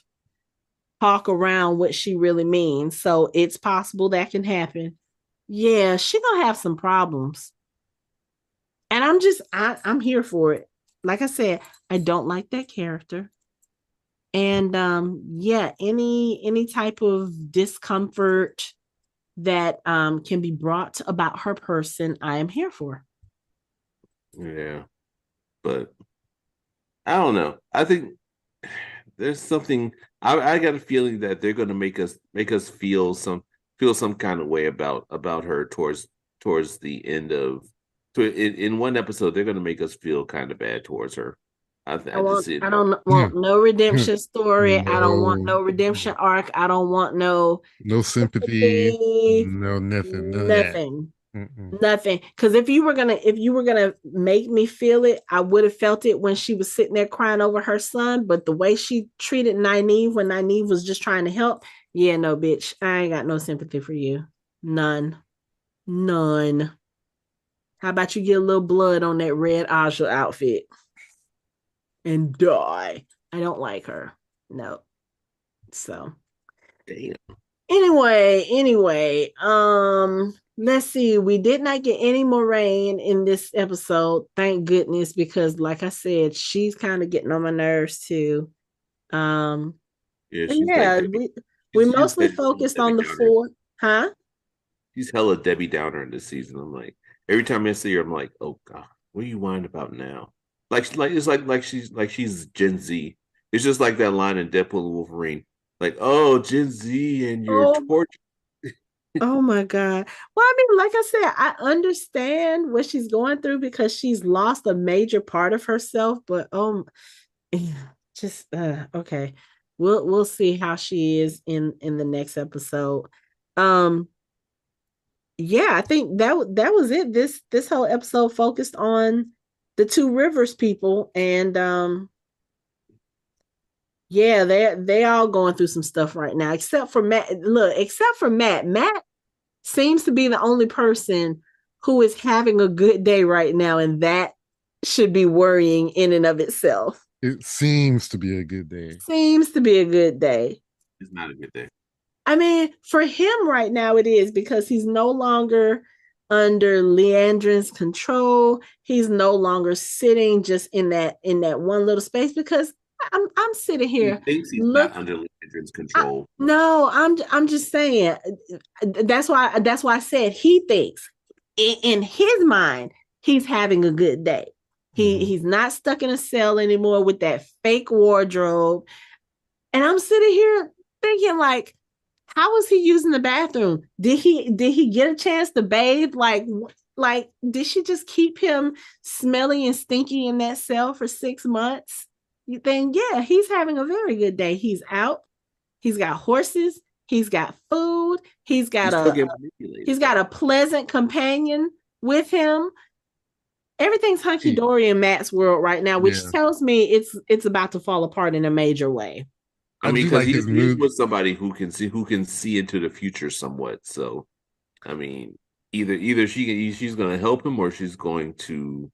talk around what she really means. So it's possible that can happen. Yeah, she gonna have some problems. And I'm here for it. Like I said, I don't like that character. And yeah, any type of discomfort that can be brought about her person, I am here for. yeah. But I don't know. I think there's something. I got a feeling that they're going to make us feel some kind of way about her towards the end of in one episode they're going to make us feel kind of bad towards her. I just see it. I don't Yeah. want no Yeah. redemption story. I don't want No, no redemption arc. I don't want no no sympathy, sympathy, no nothing, none of that. nothing. Mm-mm. Nothing. Because if you were gonna make me feel it, I would have felt it when she was sitting there crying over her son. But the way she treated Nynaeve when Nynaeve was just trying to help, yeah, no, bitch, I ain't got no sympathy for you. None. None. How about you get a little blood on that red Aja outfit and die? I don't like her. No. So Damn. anyway, let's see. We did not get any Moraine in this episode, thank goodness, because like I said, she's kind of getting on my nerves too. Um, Yeah, and she's like yeah, Debbie. we She's mostly hella focused Debbie on the Downer. four, huh? She's hella Debbie Downer in this season. I'm like, every time I see her, I'm like, oh God, what are you whining about now? Like it's like she's Gen Z. It's just like that line in Deadpool and Wolverine. Like, oh, Gen Z and your Oh, torture. oh my God. Well, I mean, like I said, I understand what she's going through because she's lost a major part of herself, but just okay. We'll see how she is in the next episode. Um yeah, I think that was it. This whole episode focused on the two rivers people, and yeah, they all going through some stuff right now, except for Matt. Look, except for Matt. Matt seems to be the only person who is having a good day right now, and that should be worrying in and of itself. It seems to be a good day. Seems to be a good day. It's not a good day. I mean, for him right now, it is because he's no longer under Liandrin's control. He's no longer sitting just in that one little space. Because I'm sitting He here thinks he's not look. under Liandrin's control. No, I'm just saying. That's why I said he thinks in his mind he's having a good day. He's not stuck in a cell anymore with that fake wardrobe. And I'm sitting here thinking like, how was he using the bathroom? Did he get a chance to bathe? Like did she just keep him smelly and stinky in that cell for 6 months? You think, yeah, he's having a very good day. He's out. He's got horses. He's got food. He's got He's still a getting manipulated. he's got a pleasant companion with him. Everything's hunky Hey, dory in Matt's world right now, which yeah, tells me it's about to fall apart in a major way. I I mean, do because like he, his he is mood. with somebody who can see into the future somewhat. So, I mean, either she's going to help him or she's going to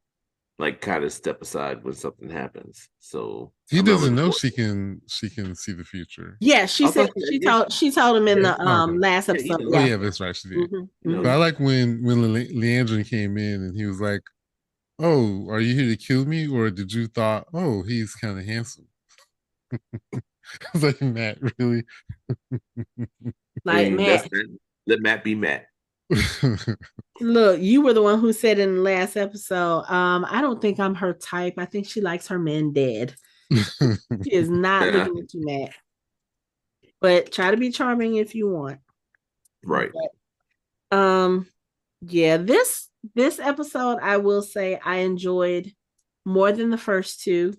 like kind of step aside when something happens. So He I'm not doesn't looking know forward. she can see the future. Yeah, she I said thought yeah, she told him in yeah, the Okay. last yeah, he episode. Oh knows. Yeah. yeah, that's right. She did. He But I knows. like when Leandrin came in and he was like, "Oh, are you here to kill me, or did you thought, oh, he's kind of handsome?" I was like, Matt, really? I Like, mean, that's Matt, Matt. Let Matt be Matt. look, you were the one who said in the last episode, I don't think I'm her type. I think she likes her men dead. She is not Yeah, looking at you, Matt. But try to be charming if you want. right. But, yeah, this episode I will say I enjoyed more than the first two.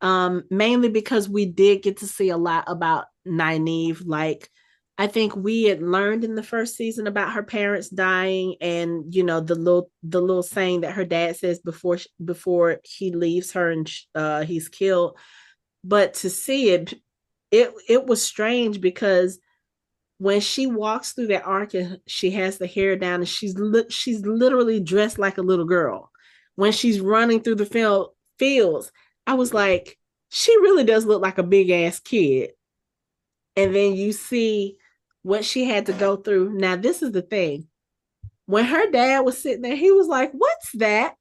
Mainly because we did get to see a lot about Nynaeve. Like, I think we had learned in the first season about her parents dying, and the little saying that her dad says before he leaves her and he's killed. But to see it was strange because when she walks through that arc and she has the hair down and she's literally dressed like a little girl. When she's running through the fields, I was like, she really does look like a big ass kid. And then you see what she had to go through. Now, this is the thing. When her dad was sitting there, he was like, "What's that?"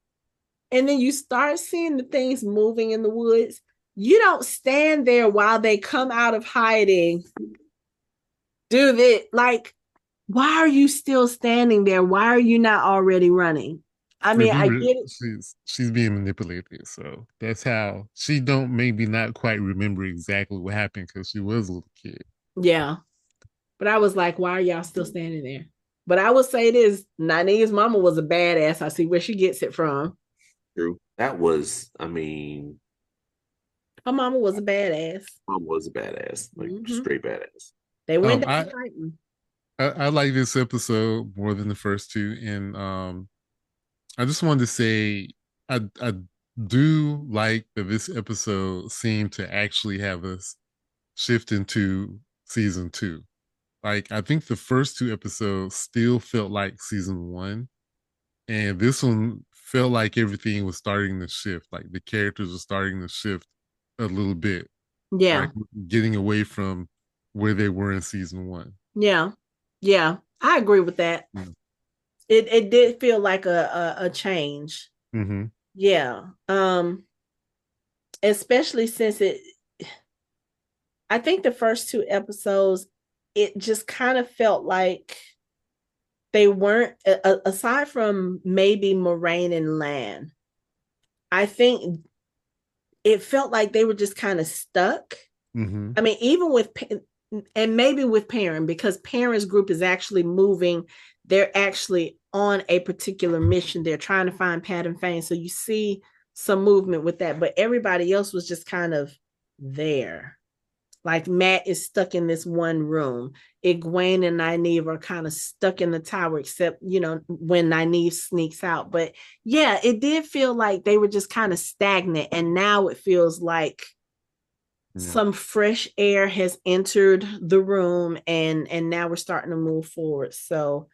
And then you start seeing the things moving in the woods. You don't stand there while they come out of hiding. Do that. Like, why are you still standing there? Why are you not already running? I mean, I Remember, get it. she's being manipulated, so that's how she don't maybe not quite remember exactly what happened because she was a little kid. Yeah. But I was like, why are y'all still standing there? But I would say this, Nynaeve's mama was a badass. I see where she gets it from. True. That was, I mean, Her mama was a badass. mom was a badass, like Hmm. straight badass. They went Um, down I, fighting. I like this episode more than the first two, and I just wanted to say I do like that this episode seemed to actually have us shift into season two. Like I think the first two episodes still felt like season one, and this one felt like everything was starting to shift. Like the characters were starting to shift a little bit, Yeah. like getting away from where they were in season one. Yeah. Yeah. I agree with that. Yeah. It did feel like a change. Mm-hmm. Yeah. Especially since I think the first two episodes, it just kind of felt like they weren't, aside from maybe Moraine and Lan, I think it felt like they were just kind of stuck. Mm-hmm. I mean, even with, and maybe with Perrin, because Perrin's group is actually moving. They're actually on a particular mission. They're trying to find Pat and Fane. So you see some movement with that, but everybody else was just kind of there. Like Matt is stuck in this one room. Egwene and Nynaeve are kind of stuck in the tower, except, when Nynaeve sneaks out. But yeah, it did feel like they were just kind of stagnant. And now it feels like Yeah. some fresh air has entered the room and now we're starting to move forward. So,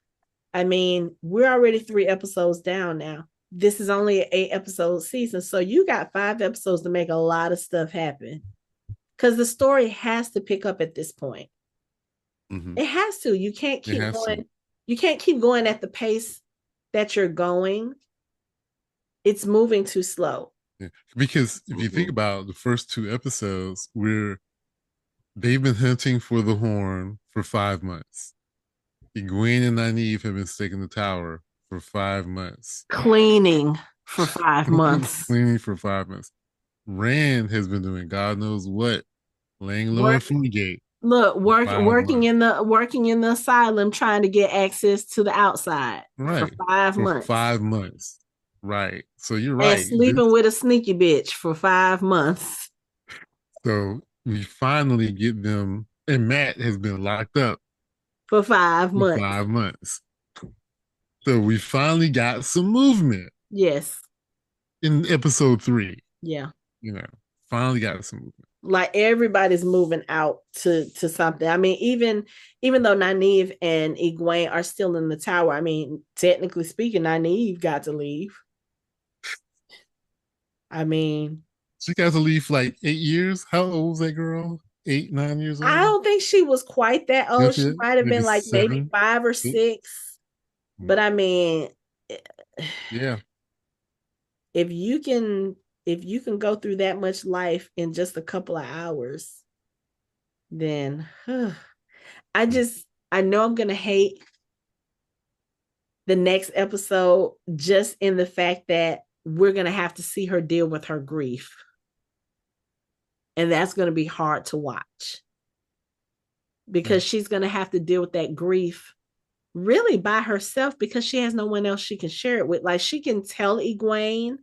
I mean, we're already 3 episodes down now. This is only an 8 episode season. So you got 5 episodes to make a lot of stuff happen because the story has to pick up at this point. Mm-hmm. It has to. You can't It keep has to. going. You can't keep going at the pace that you're going. It's moving too slow. Yeah. Because if you think Mhm. about the first two episodes, they've been hunting for the horn for 5 months. Egwene and Nynaeve have been staking the tower for 5 months. Cleaning for 5 months. Cleaning for 5 months. Rand has been doing God knows what, laying low in Work, Foodgate look, for work, 5 months. working in the asylum, trying to get access to the outside for Right. five For months, 5 months. Right. So you're and right. sleeping with a sneaky bitch for 5 months. So we finally get them, and Matt has been locked up For five for months. 5 months. So we finally got some movement Yes. in episode three. Yeah. You know, finally got some movement. Like everybody's moving out to something. I mean, even though Nynaeve and Egwene are still in the tower, I mean, technically speaking, Nynaeve got to leave. I mean, She got to leave for like 8 years. How old was that girl? 8, 9 years I old? don't think she was quite that old. That's She it. might have Maybe been like maybe 7, 8. 5 or 6. But I mean, Yeah. if you can if you can go through that much life in just a couple of hours, then I know I'm gonna hate the next episode just in the fact that we're gonna have to see her deal with her grief. And that's gonna be hard to watch because she's gonna have to deal with that grief really by herself because she has no one else she can share it with. Like she can tell Egwene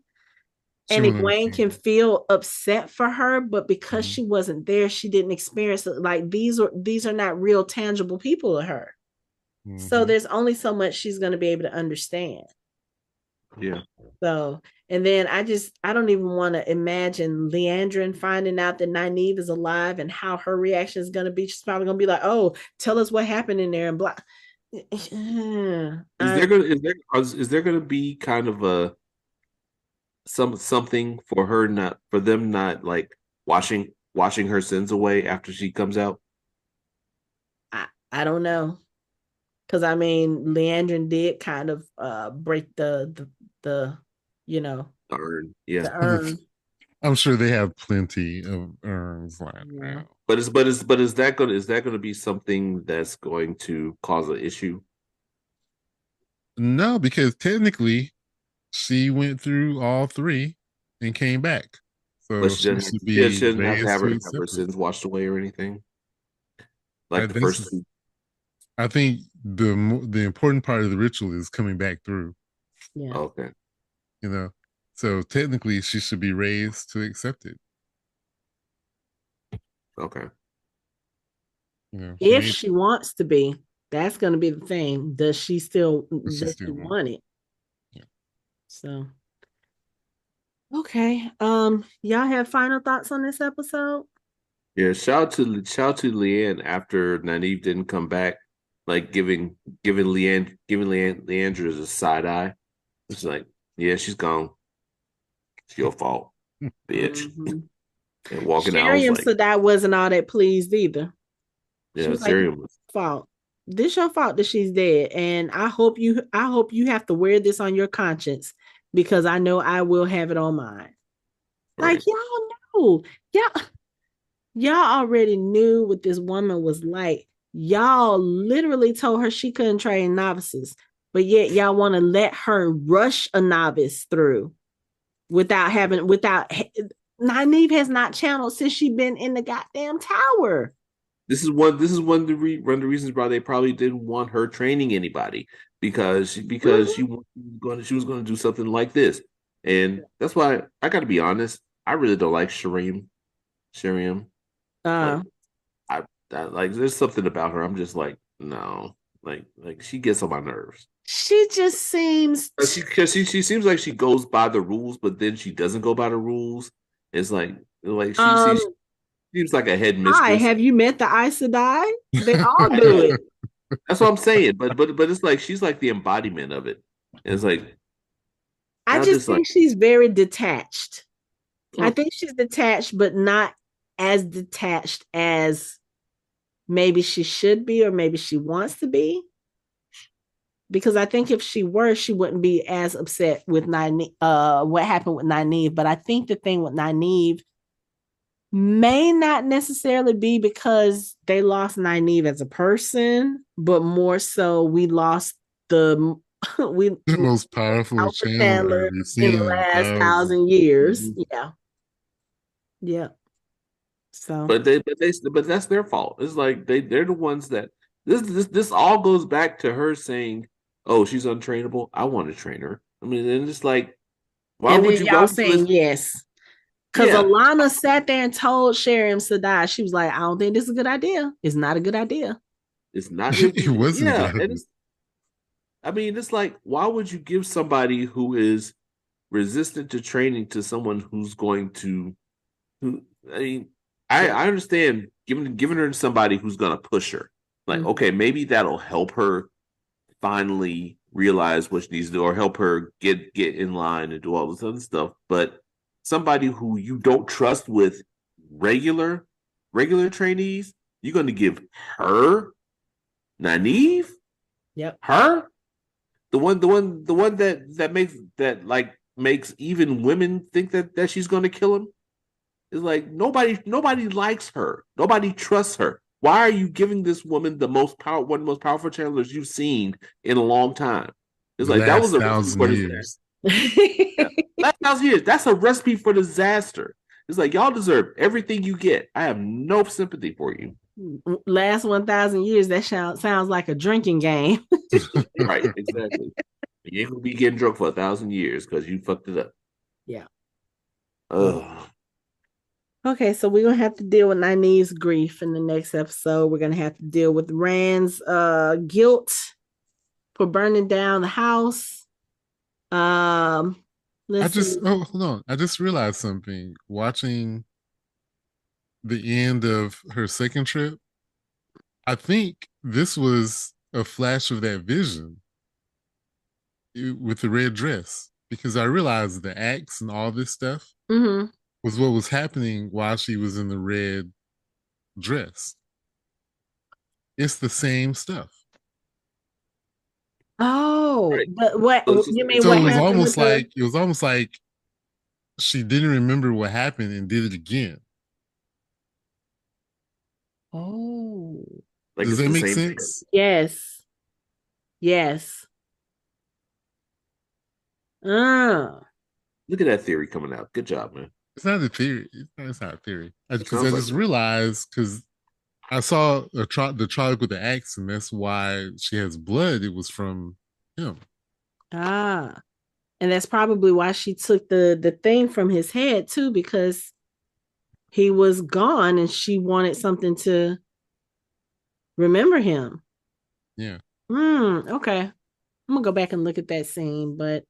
She and won't Egwene can understand. feel upset for her, but because Mhm. she wasn't there, she didn't experience it. Like these are not real tangible people to her. So Mhm. there's only so much she's going to be able to understand. Yeah. So, and then I don't even want to imagine Liandrin finding out that Nynaeve is alive and how her reaction is going to be. She's probably going to be like, "Oh, tell us what happened in there," and blah. Is I, there gonna is there gonna be kind of a something for her not for them not like washing her sins away after she comes out? I don't know. Because I mean, Leandrin did kind of break the you know The urn, yeah. the urn. I'm sure they have plenty of urns lying Yeah. around. But is that gonna be something that's going to cause an issue? No, because technically she went through all three and came back. But So she she doesn't have should to, be she doesn't raised to have her accept it. sins washed away or anything I, like the this first is, two. I think the important part of the ritual is coming back through, Yeah. Okay, you know. So technically she should be raised to accept it. okay. She If made it, she wants to be, that's going to be the thing. but she Does she still won't. want it? Yeah. So, okay. Y'all have final thoughts on this episode? Yeah, shout out to Leanne after Nynaeve didn't come back, like giving Leandra a side eye. It's like, yeah, she's gone. It's your fault, bitch. Mm-hmm. And walking out, I was Shariam like, said I wasn't all that pleased either. She yeah, was like, "This Syrian was your fault. This your fault that she's dead, and I hope you have to wear this on your conscience because I know I will have it on mine." Like right. y'all know, y'all already knew what this woman was like. Y'all literally told her she couldn't train novices, but yet y'all want to let her rush a novice through without. Nynaeve has not channeled since she been in the goddamn tower. This is one of the reasons why they probably didn't want her training anybody because Mhm. she was going to do something like this, and that's why I got to be honest. I really don't like Shariam. Uh, Like like there's something about her. I'm just like no, like she gets on my nerves. she just seems 'Cause she seems like she goes by the rules, but then she doesn't go by the rules. It's like she um seems like a hi, headmistress. have you met the Aes Sedai? They all do it. That's what I'm saying. But it's like she's like the embodiment of it. And it's like I and I'm just just like, think she's very detached. I mm, think she's detached, but not as detached as maybe she should be or maybe she wants to be. Because I think if she were, she wouldn't be as upset with Nynaeve, what happened with Nynaeve. But I think the thing with Nynaeve may not necessarily be because they lost Nynaeve as a person, but more so we lost the we The most powerful Alpha channeler Chandler we've in seen the in last thousands. 1,000 years. mhm. Yeah. Yeah. So But that's their fault. It's like they're the ones that this all goes back to her saying, "Oh, she's untrainable. I want to train her." I mean, and it's like, and then why y'all would you saying listen? yes. Because Yeah, Alana sat there and told Shariam Sadai, she was like, I don't think this is a good idea. It's not a good idea. it's not. It wasn't a Yeah, good and idea. it's. I mean, it's like, why would you give somebody who is resistant to training to someone who's going to who? I mean, I understand giving her to somebody who's going to push her. Like, Mhm. okay, maybe that'll help her finally realize what she needs to do, or help her get in line and do all this other stuff. But somebody who you don't trust with regular trainees, you're going to give her Nynaeve? Yep. Her? The one that makes even women think that she's going to kill him? It's like nobody likes her. Nobody trusts her. Why are you giving this woman one of the most powerful challengers you've seen in a long time? It's The like that was last a recipe thousand for disaster. years. Yeah. Last 1,000 years. That's a recipe for disaster. It's like y'all deserve everything you get. I have no sympathy for you. Last 1,000 years, that sounds like a drinking game. Right, exactly. You ain't gonna be getting drunk for 1,000 years because you fucked it up. Yeah. Ugh. Okay, so we're gonna have to deal with Nynaeve's grief in the next episode. We're gonna have to deal with Rand's guilt for burning down the house. Let's see. Hold on. I just realized something. Watching the end of her second trip, I think this was a flash of that vision with the red dress because I realized the axe and all this stuff Mm-hmm. was what was happening while she was in the red dress. It's the same stuff. Oh, Right. but what So it's just you like mean? So What happened with the? it was almost like she didn't remember what happened and did it again. Oh, Does it's that the make same thing. sense? yes, yes. Uh, Look at that theory coming out. Good job, man. It's not a theory. It's not a theory. It Because I sounds like just realized because I saw the Trolloc with the axe, and that's why she has blood. It was from him. ah, and that's probably why she took the thing from his head too, because he was gone, and she wanted something to remember him. Yeah. Okay. I'm gonna go back and look at that scene, but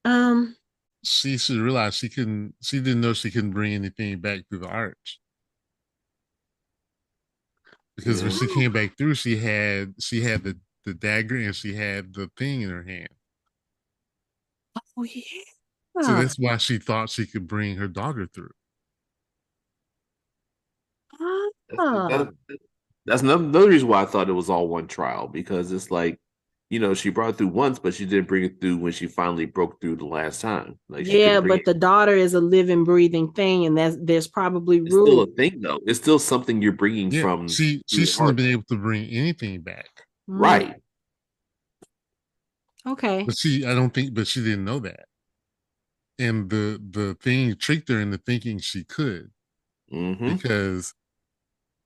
um, She should realize she didn't know she couldn't bring anything back through the arch. Because when yeah. she came back through, she had the dagger and she had the thing in her hand. oh yeah. So that's why she thought she could bring her daughter through. That's, Ah. that, that's another reason why I thought it was all one trial because it's like, she brought it through once, but she didn't bring it through when she finally broke through the last time. Like she Yeah, couldn't bring but it. the daughter is a living, breathing thing, and there's probably It's still a rules. thing though. It's still something you're bringing Yeah, from she through the shouldn't have heart. been able to bring anything back. Mm, Right. okay. But she didn't know that. And the thing tricked her into thinking she could Mm-hmm. because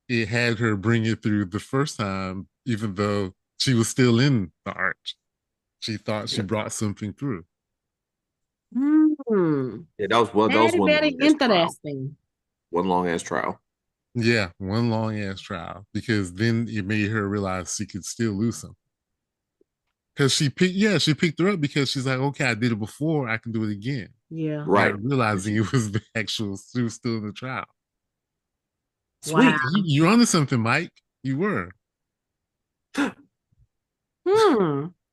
it had her bring it through the first time, even though she was still in the arch. She thought she Yeah. brought something through. Yeah, that was Very, one very long ass trial. interesting. One long ass trial. Yeah, one long ass trial because then it made her realize she could still lose something. Because she picked her up because she's like, okay, I did it before, I can do it again. Yeah. Right. Not realizing it was the actual, she was still in the trial. Wow. Sweet. You're onto something, Mike. You were.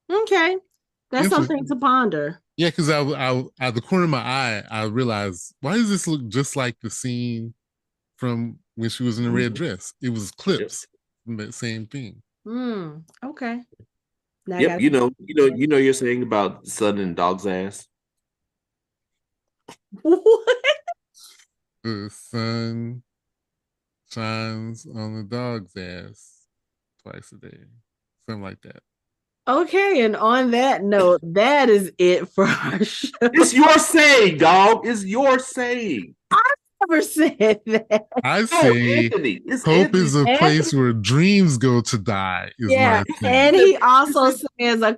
Okay. That's something Interesting. to ponder. Yeah, because I out the corner of my eye, I realized why does this look just like the scene from when she was in the red Mhm. dress? It was Yep. clips from that same thing. Okay. Now I Yep. got You're saying about the sun and dog's ass. what? The sun shines on the dog's ass twice a day, something like that. Okay, and on that note, that is it for our show. It's your saying, dog. It's your saying. Never said that. I Oh, say Anthony. It's hope is Anthony's. a place Anthony, where dreams go to die, is yeah, my and saying. he He also said, says a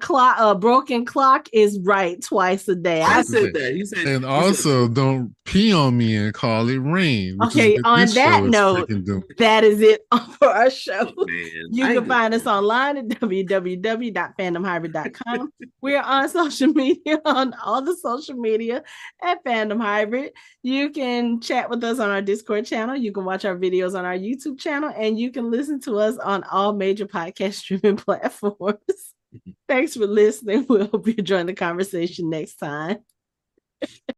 broken clock is right twice a day. I Twice a said day. that. And He said, also, don't pee on me and call it rain, which is Okay, what on this that show is note, freaking doing. that is it for our show. man, You I can ain't find us online at www.fandomhybrid.com. We are on social media, on all the social media at Fandom Hybrid. You can chat with us on our Discord channel. You can watch our videos on our YouTube channel, and you can listen to us on all major podcast streaming platforms. Thanks for listening. We hope you join the conversation next time.